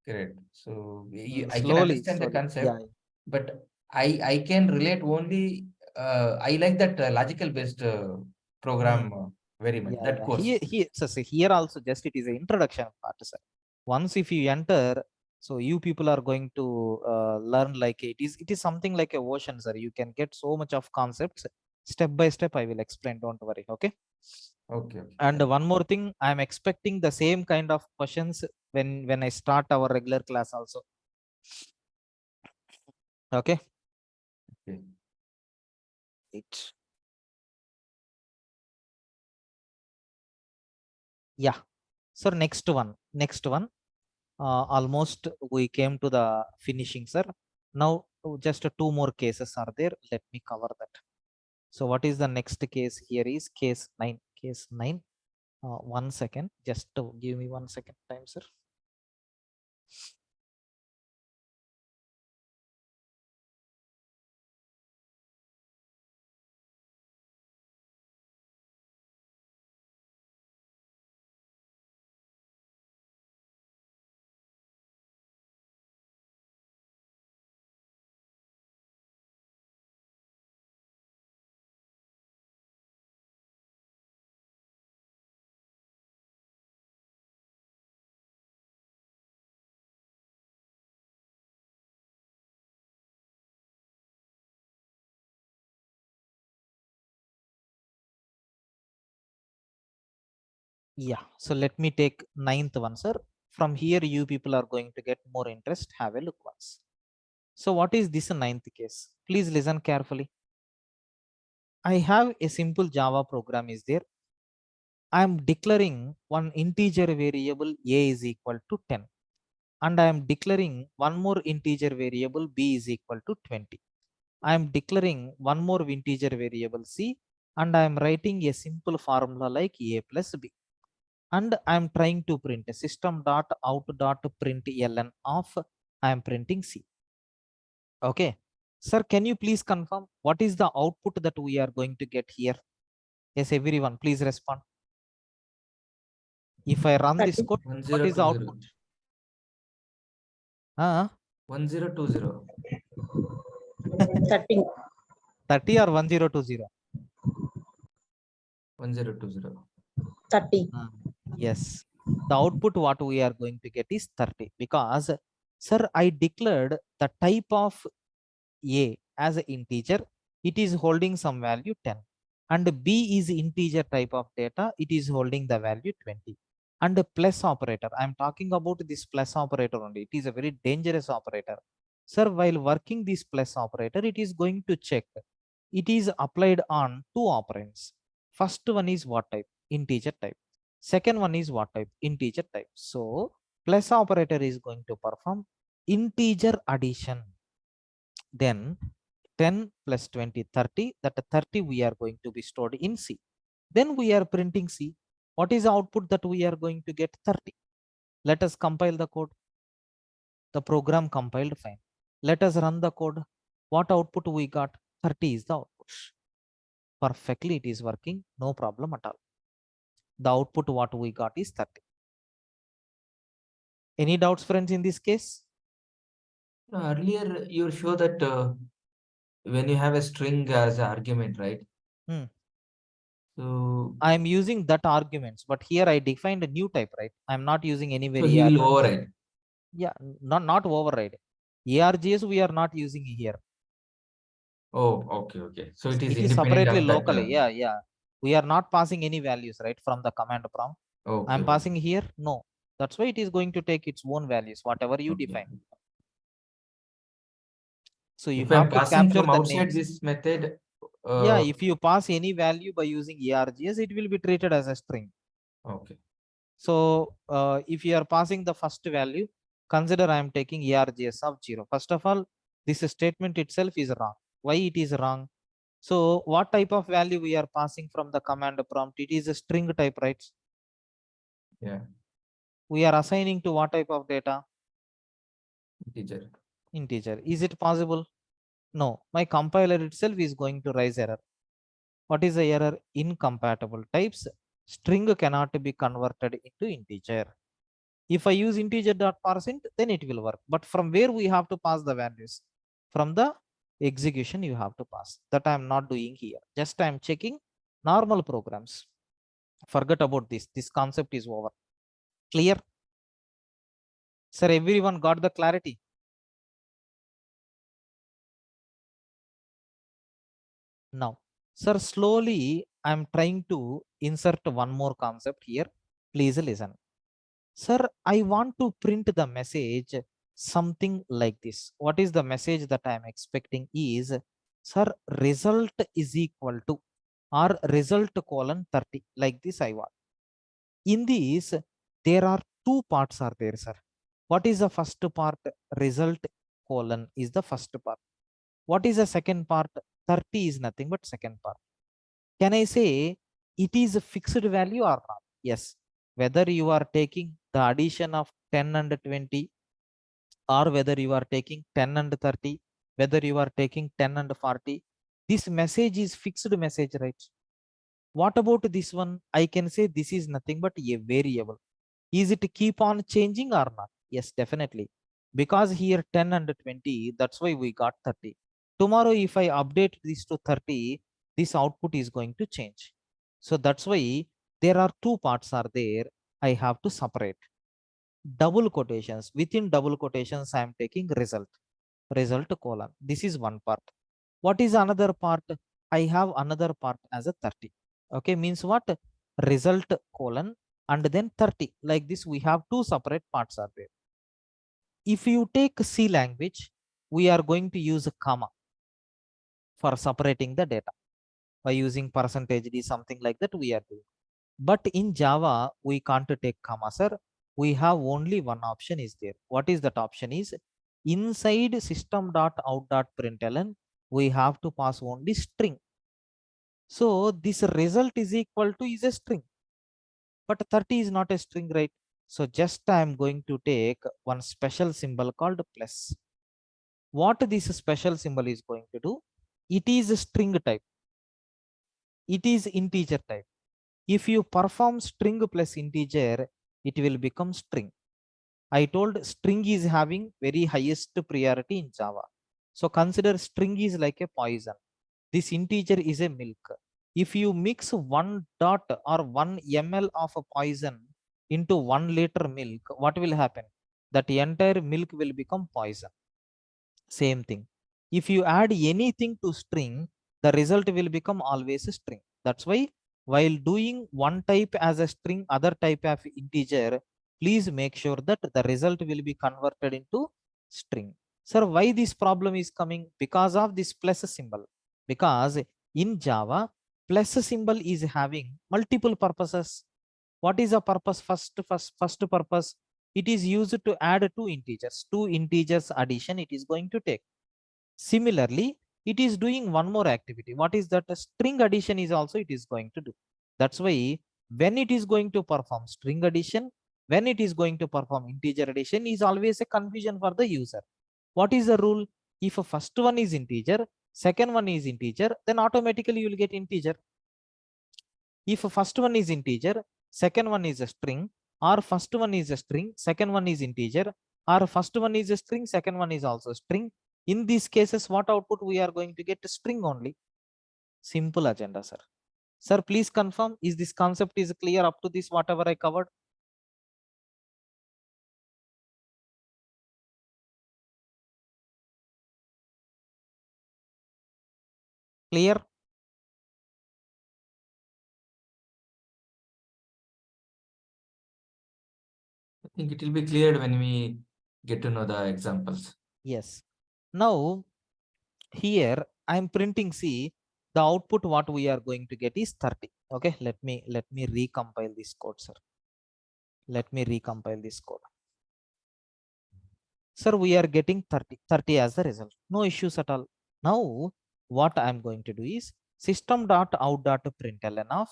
correct. So I can Slowly. understand the Yeah. concept, but I can relate only. I like that logical based program very much. That course. Here also just it is an introduction part, sir. Once if you enter, so you people are going to learn like it is something like a ocean, sir. You can get so much of concepts step by step. I will explain. Don't worry. Okay. Okay. Okay. And one more thing, I'm expecting the same kind of questions when I start our regular class also. Okay. Okay. It. Yeah. So next one. Almost we came to the finishing, sir. Now just 2 more cases are there. Let me cover that. So what is the next case here is case 9. Case 9. 1 second. Just give me 1 second time, sir. Yeah. So let me take 9th one, sir. From here, you people are going to get more interest. Have a look once. So what is this 9th case? Please listen carefully. I have a simple Java program is there. I am declaring one integer variable a is equal to 10. And I am declaring one more integer variable b is equal to 20. I am declaring one more integer variable c, and I am writing a simple formula like a plus b. And I am trying to print system.out.println of I am printing c. Okay. Sir, can you please confirm what is the output that we are going to get here? Yes, everyone, please respond. If I run this code, what is the output? 1020. 30. 30 or 1020? 1020. 30. Yes. The output what we are going to get is 30 because, sir, I declared the type of a as an integer. It is holding some value 10. And b is integer type of data. It is holding the value 20. And the plus operator, I'm talking about this plus operator only. It is a very dangerous operator. Sir, while working this plus operator, it is going to check. It is applied on 2 operands. First one is what type? Integer type. Second one is what type? Integer type. So plus operator is going to perform integer addition. Then 10 plus 20, 30. That 30 we are going to be stored in C. Then we are printing C. What is the output that we are going to get? 30. Let us compile the code. The program compiled fine. Let us run the code. What output we got? 30 is the output. Perfectly it is working. No problem at all. The output what we got is 30. Any doubts, friends, in this case? No, earlier you show that when you have a string as an argument, right? Hmm. So I am using that arguments, but here I defined a new type, right? I'm not using any so he will variables. override. Yeah, not override. ARGS we are not using here. Oh, okay. So it is It is independent separately of that. locally. Yeah. We are not passing any values, right, from the command prompt. Okay. I'm passing here, no. That's why it is going to take its own values, whatever you Okay. define. So you If have I'm to passing capture from the outside names. this method, Yeah, if you pass any value by using ARGS, it will be treated as a string. okay. So if you are passing the first value, consider I am taking ARGS of 0. First of all, this statement itself is wrong. Why it is wrong? So what type of value we are passing from the command prompt? It is a string type, right? Yeah. We are assigning to what type of data? Integer. Integer. Is it possible? No. My compiler itself is going to raise error. What is the error? Incompatible types. String cannot be converted into integer. If I use integer.parseInt, then it will work. But from where we have to pass the values? From the execution you have to pass. That I am not doing here. Just I am checking normal programs. Forget about this. This concept is over. Clear? Sir, everyone got the clarity? Now, sir, slowly I'm trying to insert one more concept here. Please listen. Sir, I want to print the message something like this. What is the message that I am expecting is, sir, result is equal to or result colon 30. Like this I want. In this, there are two parts are there, sir. What is the first part? Result colon is the first part. What is the second part? 30 is nothing but second part. Can I say it is a fixed value or not? Yes. Whether you are taking the addition of 10 and 20, or whether you are taking 10 and 30, whether you are taking 10 and 40, this message is fixed message, right? What about this one? I can say this is nothing but a variable. Is it keep on changing or not? Yes, definitely. Because here 10 and 20, that's why we got 30. Tomorrow, if I update this to 30, this output is going to change. So that's why there are two parts are there. I have to separate. Double quotations. Within double quotations, I am taking result colon. This is one part. What is another part? I have another part as a 30. Okay, means what? Result colon and then 30. Like this, we have two separate parts are there. If you take C language, we are going to use a comma for separating the data by using percentage d, something like that we are doing. But in Java, we can't take comma, sir. We have only one option is there. What is that option is? Inside system.out.println, we have to pass only string. So this result is equal to is a string, but 30 is not a string, right? So just I am going to take one special symbol called plus. What this special symbol is going to do? It is a string type. It is integer type. If you perform string plus integer, it will become string. I told string is having very highest priority in Java. So consider string is like a poison. This integer is a milk. If you mix 1 dot or 1 ml of a poison into 1 liter milk, what will happen? That entire milk will become poison. Same thing. If you add anything to string, the result will become always a string. That's why while doing one type as a string, other type of integer, please make sure that the result will be converted into string. Sir, why this problem is coming? Because of this plus symbol. Because in Java, plus symbol is having multiple purposes. What is the purpose? First purpose, it is used to add two integers addition it is going to take. Similarly, it is doing one more activity. What is that? A string addition is also it is going to do. That's why when it is going to perform string addition, when it is going to perform integer addition, is always a confusion for the user. What is the rule? If a first one is integer, second one is integer, then automatically you will get integer. If first one is integer, second one is a string, or first one is a string, second one is integer, or first one is a string, second one is also string. In these cases, what output we are going to get? A string only. Simple agenda, sir. Sir, please confirm, is this concept is clear up to this, whatever I covered? Clear? think it will be cleared when we get to know the examples. Yes. Now here I'm printing, see the output what we are going to get is 30. Okay, let me recompile this code, sir. Let me recompile this code. Sir, we are getting 30 as the result. No issues at all. Now what I'm going to do is system.out.println of.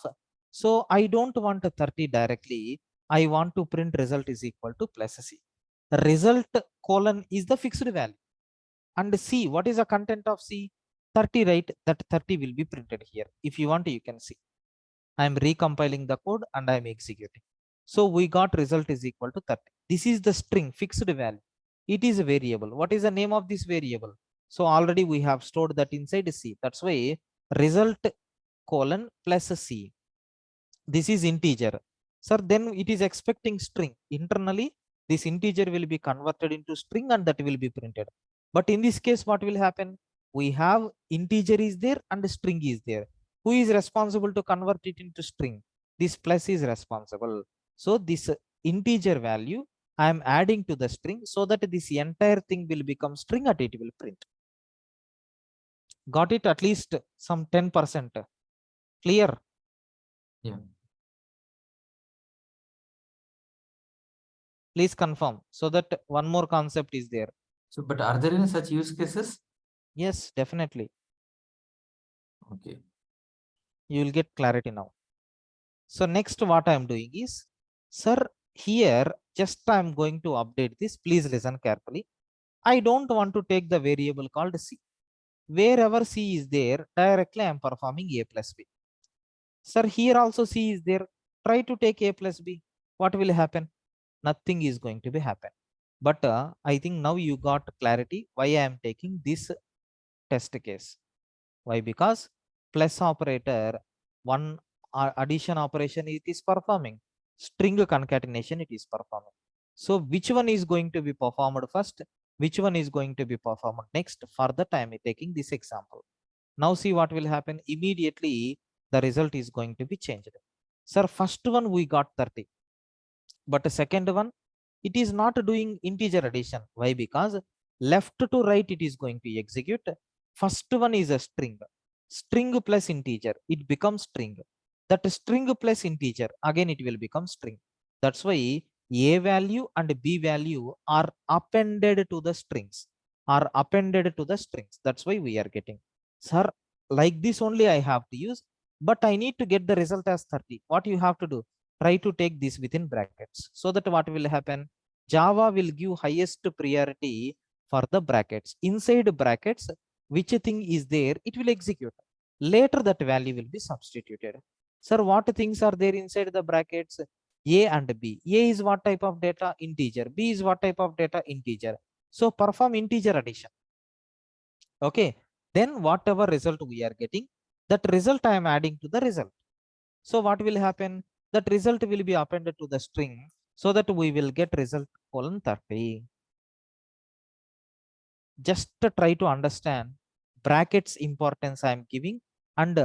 So I don't want 30 directly. I want to print result is equal to plus C. Result colon is the fixed value. And C, what is the content of C? 30, right? That 30 will be printed here. If you want, you can see. I'm recompiling the code and I'm executing. So we got result is equal to 30. This is the string fixed value. It is a variable. What is the name of this variable? So already we have stored that inside C. That's why result colon plus C. This is integer. Sir, then it is expecting string. Internally, this integer will be converted into string and that will be printed. But in this case, what will happen? We have integer is there and string is there. Who is responsible to convert it into string? This plus is responsible. So this integer value I am adding to the string so that this entire thing will become string and it will print. Got it? At least some 10%. Clear? Yeah. Please confirm so that one more concept is there. So, but are there any such use cases? Yes, definitely. Okay. You will get clarity now. So next what I am doing is, sir, here just I am going to update this. Please listen carefully. I don't want to take the variable called C. Wherever C is there, directly I am performing A plus B. Sir, here also C is there. Try to take A plus B. What will happen? Nothing is going to be happen. But I think now you got clarity why I am taking this test case. Why? Because plus operator, one addition operation it is performing. String concatenation it is performing. So which one is going to be performed first? Which one is going to be performed next? For the time taking this example. Now see what will happen. Immediately the result is going to be changed. Sir, first one we got 30. But the second one, it is not doing integer addition. Why? Because left to right it is going to execute. First one is a string. String plus integer, it becomes string. That string plus integer, again it will become string. That's why A value and B value are appended to the strings. That's why we are getting. Sir, like this only I have to use, but I need to get the result as 30. What you have to do? Try to take this within brackets so that what will happen? Java will give highest priority for the brackets. Inside brackets, which thing is there, it will execute. Later that value will be substituted. Sir, what things are there inside the brackets? A and B. A is what type of data? Integer. B is what type of data? Integer. So perform integer addition. Okay. Then whatever result we are getting, that result I am adding to the result. So what will happen? That result will be appended to the string so that we will get result colon 30. Just try to understand brackets importance I am giving and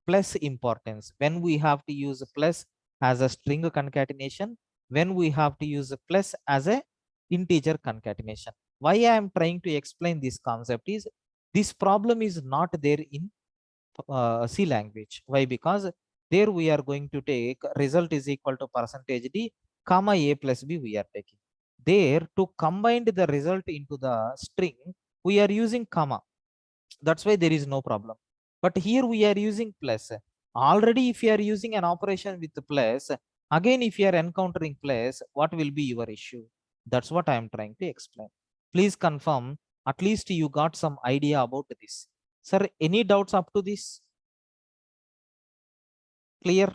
plus importance. When we have to use plus as a string concatenation, when we have to use plus as a integer concatenation. Why I am trying to explain this concept is this problem is not there in C language. Why? Because there we are going to take result is equal to percentage D comma A plus B we are taking. There to combine the result into the string, we are using comma. That's why there is no problem. But here we are using plus. Already if you are using an operation with plus, again if you are encountering plus, what will be your issue? That's what I am trying to explain. Please confirm, at least you got some idea about this. Sir, any doubts up to this? Clear?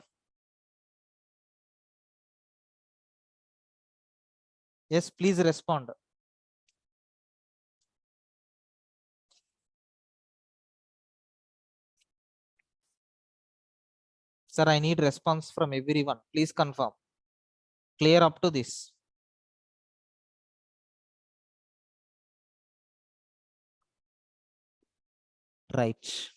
Yes, please respond. Sir, I need response from everyone. Please confirm. Clear up to this? Right.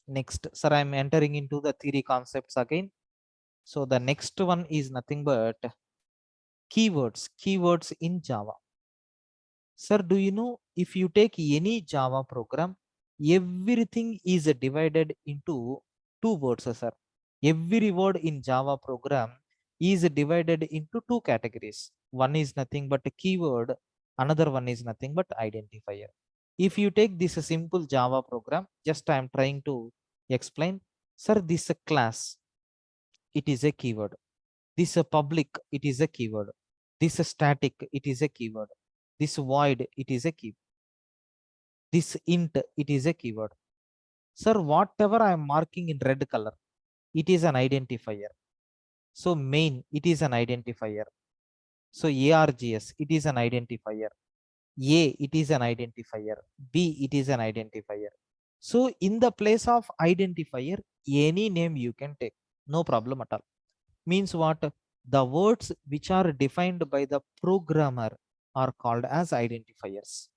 Next, sir, I am entering into the theory concepts again. So the next one is nothing but keywords in Java. Sir, do you know if you take any Java program, everything is divided into two words, sir. Every word in Java program is divided into two categories. One is nothing but a keyword, another one is nothing but identifier. If you take this simple Java program, just I am trying to explain. Sir, this class, it is a keyword. This public, it is a keyword. This static, it is a keyword. This void, it is a keyword. This int, it is a keyword. Sir, whatever I am marking in red color, it is an identifier. So main, it is an identifier. So args, it is an identifier. A, it is an identifier. B, it is an identifier. So in the place of identifier, any name you can take, no problem at all. Means what? The words which are defined by the programmer are called as identifiers.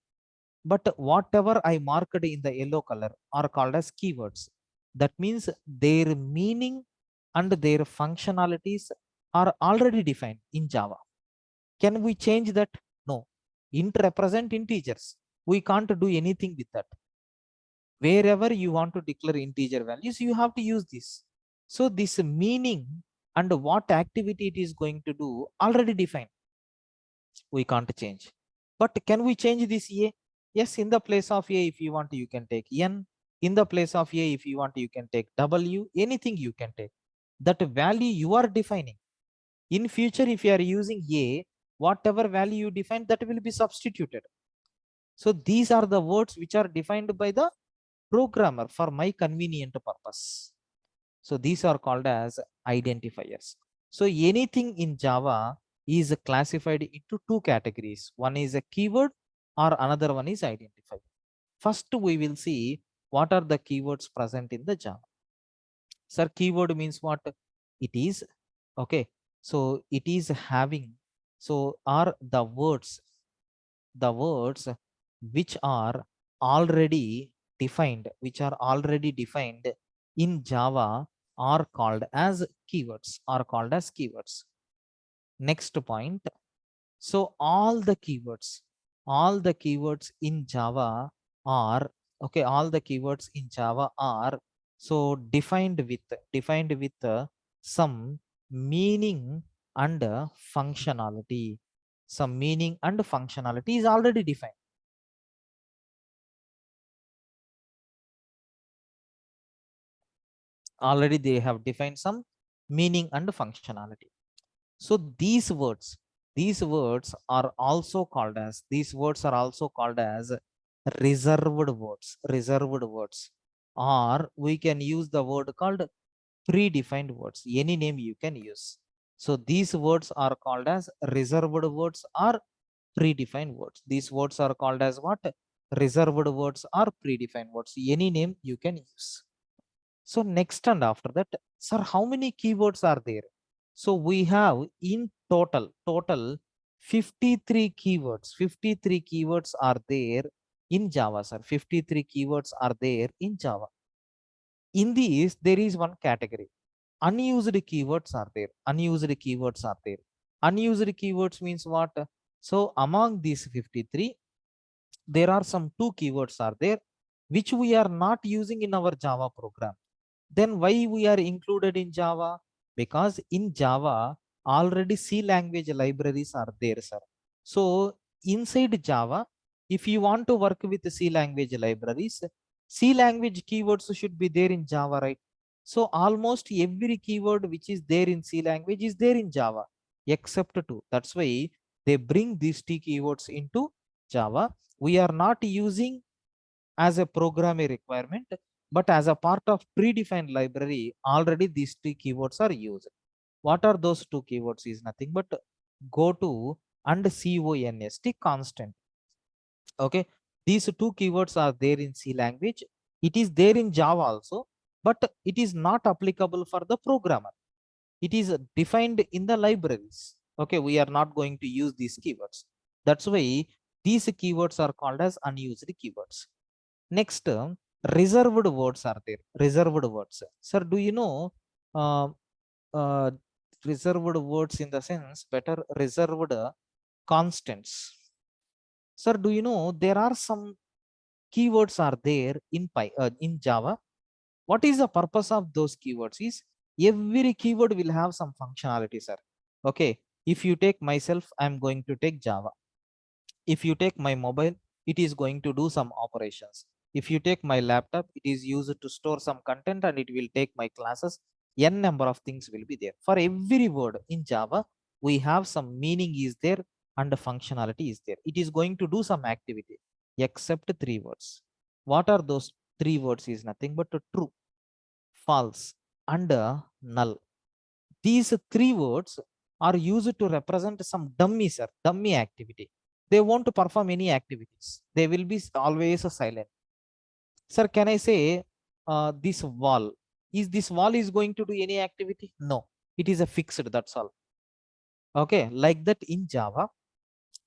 But whatever I marked in the yellow color are called as keywords. That means their meaning and their functionalities are already defined in Java. Can we change that? No. Int represent integers. We can't do anything with that. Wherever you want to declare integer values, you have to use this. So this meaning and what activity it is going to do already defined. We can't change. But can we change this A? Yes, in the place of A, if you want, you can take N. In the place of A, if you want, you can take W. Anything you can take. That value you are defining. In future, if you are using A, whatever value you define, that will be substituted. So these are the words which are defined by the programmer for my convenient purpose. So these are called as identifiers. So anything in Java is classified into two categories. One is a keyword or another one is identifier. First, we will see what are the keywords present in the Java. Sir, keyword means what? It is, okay. So it is having, so are the words which are already defined, in Java are called as keywords. Next point. So all the keywords in Java are, okay, all the keywords in Java are so defined with some meaning and functionality. Some meaning and functionality is already defined. Already they have defined some meaning and functionality. So these words are also called as reserved words, or we can use the word called predefined words. Any name you can use. So these words are called as reserved words or predefined words. These words are called as what? Reserved words or predefined words. Any name you can use. So next and after that, sir, how many keywords are there? So we have in total 53 keywords. 53 keywords are there in Java, sir. 53 keywords are there in Java. In these, there is one category. Unused keywords are there. Unused keywords means what? So among these 53, there are some two keywords are there which we are not using in our Java program. Then why we are included in Java? Because in Java already C language libraries are there, sir. So inside Java, if you want to work with C language libraries, C language keywords should be there in Java, right? So almost every keyword which is there in C language is there in Java, except two. That's why they bring these two keywords into Java. We are not using as a programming requirement, but as a part of predefined library, already these two keywords are used. What are those two keywords? Is nothing but go to and const constant. Okay, these two keywords are there in C language. It is there in Java also, but it is not applicable for the programmer. It is defined in the libraries. Okay, we are not going to use these keywords. That's why these keywords are called as unused keywords. Next, reserved words are there. Reserved words. Sir, do you know reserved words in the sense better reserved constants. Sir, do you know there are some keywords are there in Java? What is the purpose of those keywords is every keyword will have some functionality, sir. Okay, if you take myself, I'm going to take Java. If you take my mobile, it is going to do some operations. If you take my laptop, it is used to store some content and it will take my classes. N number of things will be there. For every word in Java, we have some meaning is there and the functionality is there. It is going to do some activity except three words. What are those three words? Is nothing but true, false, and null. These three words are used to represent some dummy, sir, dummy activity. They won't perform any activities. They will be always silent. Sir, can I say this wall? Is this wall is going to do any activity? No, it is a fixed, that's all. Okay, like that in Java,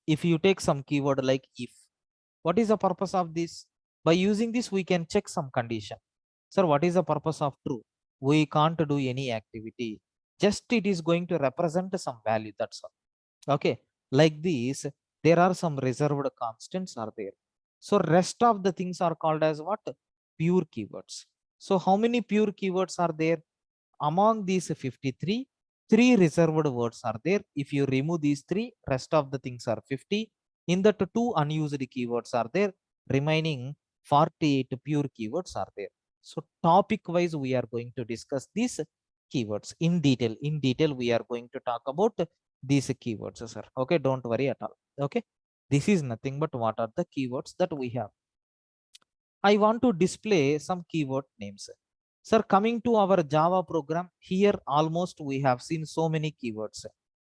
if you take some keyword like if, what is the purpose of this? By using this, we can check some condition. Sir, what is the purpose of true? We can't do any activity. Just it is going to represent some value. That's all. Okay. Like this, there are some reserved constants are there. So rest of the things are called as what? Pure keywords. So how many pure keywords are there? Among these 53, 3 reserved words are there. If you remove these 3, rest of the things are 50. In that 2 unused keywords are there. Remaining 48 pure keywords are there. So topic wise, we are going to discuss these keywords in detail. In detail, we are going to talk about these keywords, sir. Okay, don't worry at all. Okay, this is nothing but what are the keywords that we have. I want to display some keyword names. Sir, coming to our Java program, here almost we have seen so many keywords.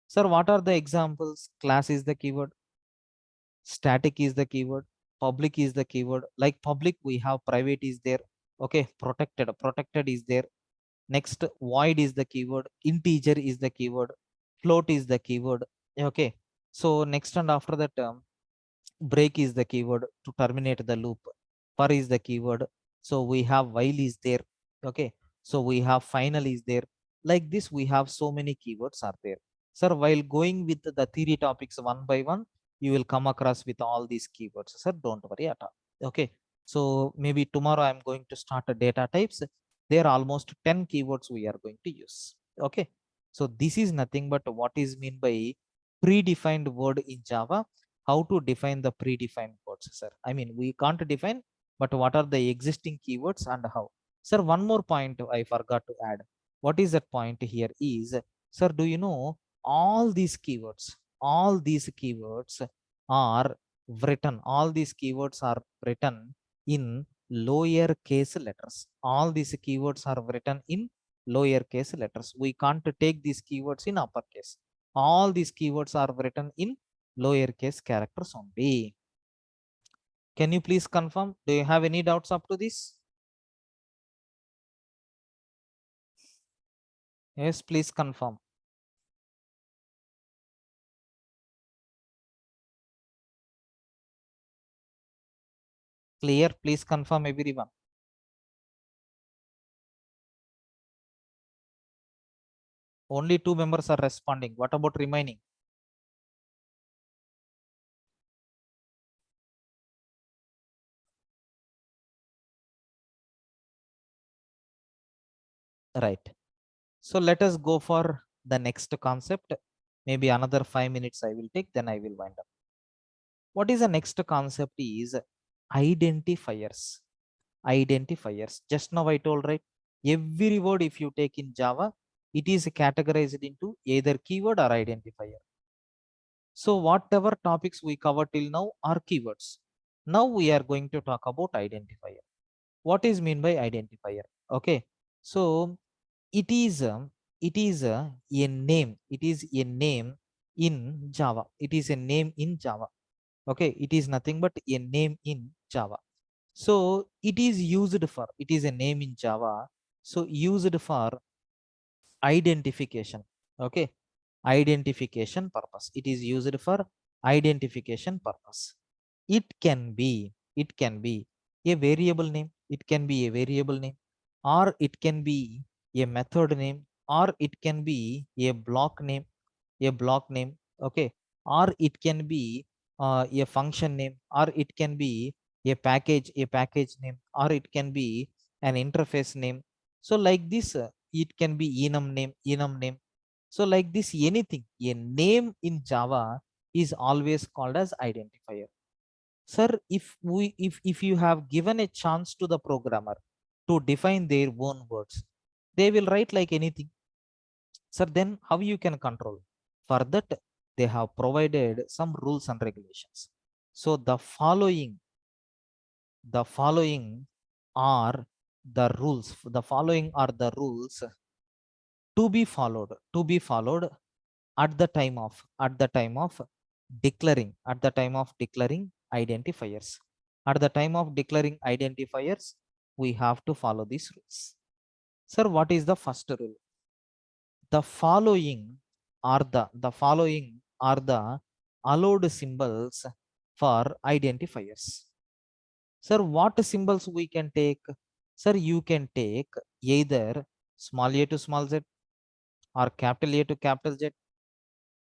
Sir, what are the examples? Class is the keyword, static is the keyword, public is the keyword. Like public, we have private is there. Okay, protected is there. Next, void is the keyword, integer is the keyword, float is the keyword. Okay, so next and after that, break is the keyword to terminate the loop. For is the keyword. So we have while is there. Okay, so we have final is there. Like this, we have so many keywords are there. Sir, while going with the theory topics one by one, you will come across with all these keywords, sir. Don't worry at all. Okay, so maybe tomorrow I'm going to start a data types. There are almost 10 keywords we are going to use. Okay, so this is nothing but what is mean by predefined word in Java. How to define the predefined words, sir? I mean, we can't define, but what are the existing keywords and how? Sir, one more point I forgot to add. What is that point here is, sir, do you know all these keywords are all these keywords are written in lower case letters. All these keywords are written in lower case letters. We can't take these keywords in uppercase. All these keywords are written in lowercase characters only. Can you please confirm? Do you have any doubts up to this? Yes, please confirm. Clear? Please confirm, everyone. Only 2 members are responding. What about remaining? Right. So let us go for the next concept. Maybe another 5 minutes I will take, then I will wind up. What is the next concept is identifiers. Identifiers. Just now I told, right? Every word if you take in Java, it is categorized into either keyword or identifier. So whatever topics we cover till now are keywords. Now we are going to talk about identifier. What is mean by identifier? Okay, so it is a name. It is a name in Java. It is a name in Java. Okay, it is nothing but a name in Java. So it is used for, it is a name in Java. So used for identification. Okay, identification purpose. It is used for identification purpose. It can be a variable name. It can be a variable name, or it can be a method name, or it can be a block name, okay, or it can be a function name, or it can be a package name, or it can be an interface name. So like this, it can be enum name. So like this, anything, a name in Java is always called as identifier. Sir, if you have given a chance to the programmer to define their own words, they will write like anything. Sir, then how you can control? For that, they have provided some rules and regulations. So the following are the rules. The following are the rules to be followed at the time of declaring identifiers. At the time of declaring identifiers, we have to follow these rules. Sir, what is the first rule? The following are the allowed symbols for identifiers. Sir, what symbols we can take? Sir, you can take either small a to small z, or capital A to capital Z,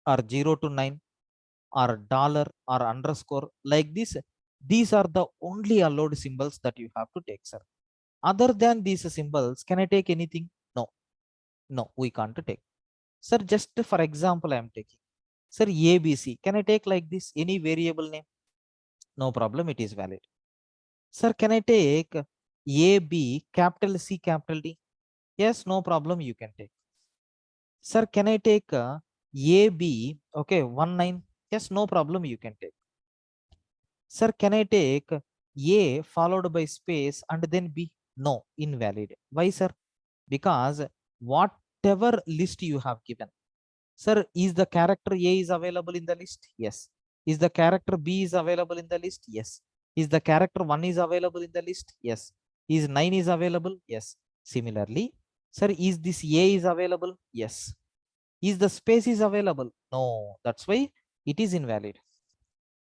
or 0 to 9, or dollar, or underscore, like this. These are the only allowed symbols that you have to take, sir. Other than these symbols, can I take anything? No, we can't take. Sir, just for example, I am taking. Sir, ABC, can I take like this? Any variable name? No problem, it is valid. Sir, can I take AB, capital C, capital D? Yes, no problem, you can take. Sir, can I take AB, okay, 19? Yes, no problem, you can take. Sir, can I take A followed by space and then B? No, invalid. Why, sir? Because whatever list you have given, sir, is the character A is available in the list? Yes. Is the character B is available in the list? Yes. Is the character 1 is available in the list? Yes. Is 9 is available? Yes. Similarly, sir, is this A is available? Yes. Is the space is available? No. That's why it is invalid.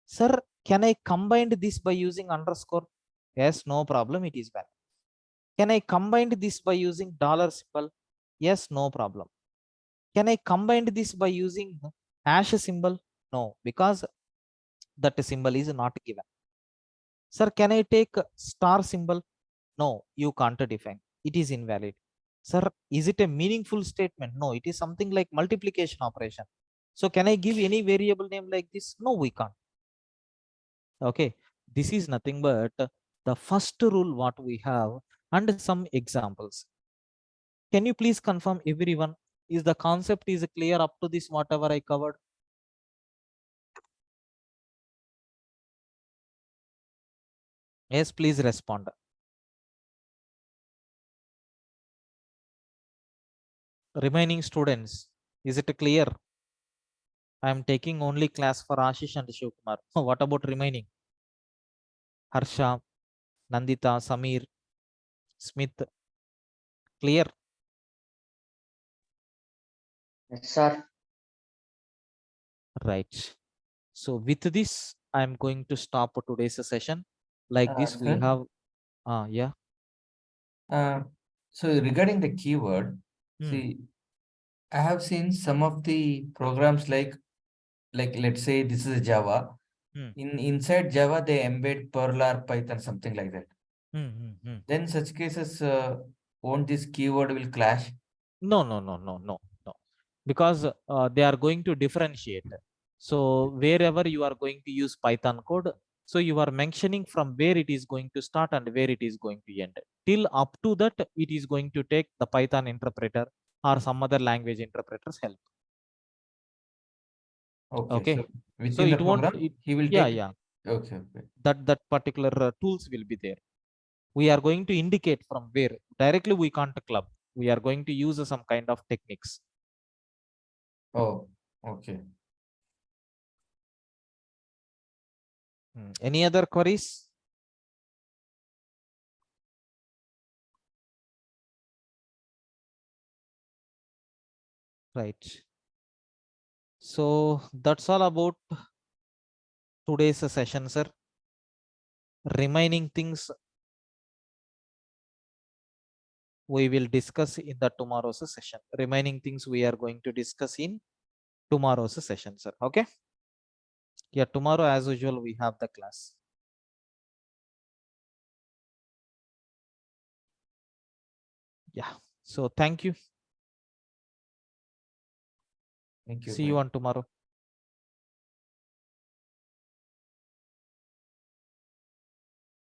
Sir, can I combine this by using underscore? Yes, no problem. It is valid. Can I combine this by using dollar symbol? Yes, no problem. Can I combine this by using hash symbol? No, because that symbol is not given. Sir, can I take star symbol? No, you can't define. It is invalid. Sir, is it a meaningful statement? No, it is something like multiplication operation. So can I give any variable name like this? No, we can't. Okay, this is nothing but the first rule what we have and some examples. Can you please confirm everyone? Is the concept is clear up to this whatever I covered? Yes, please respond. Remaining students, is it clear? I am taking only class for Ashish and Shivkumar. What about remaining? Harsha, Nandita, Samir, Smith, clear? Yes, sir. Right. So with this, I am going to stop today's session. Like this, we Sir, have, yeah. so regarding the keyword, Hmm. see, I have seen some of the programs like let's say this is Java. Hmm. Inside Java, they embed Perl or Python, something like that. Hmm. Then such cases, won't this keyword will clash? No, because they are going to differentiate. So wherever you are going to use Python code, so you are mentioning from where it is going to start and where it is going to end. Till up to that, it is going to take the Python interpreter or some other language interpreter's help. Okay, Okay, so so within the it won't. program, he will Yeah, take. yeah. Okay, okay. That particular tools will be there. We are going to indicate from where directly we can't club. We are going to use some kind of techniques. Oh, okay. Any other queries? Right. So that's all about today's session, sir. Remaining things we will discuss in the tomorrow's session. Remaining things we are going to discuss in tomorrow's session, sir. Okay. Yeah, tomorrow as usual we have the class. Yeah. So thank you. Thank you. See you on tomorrow.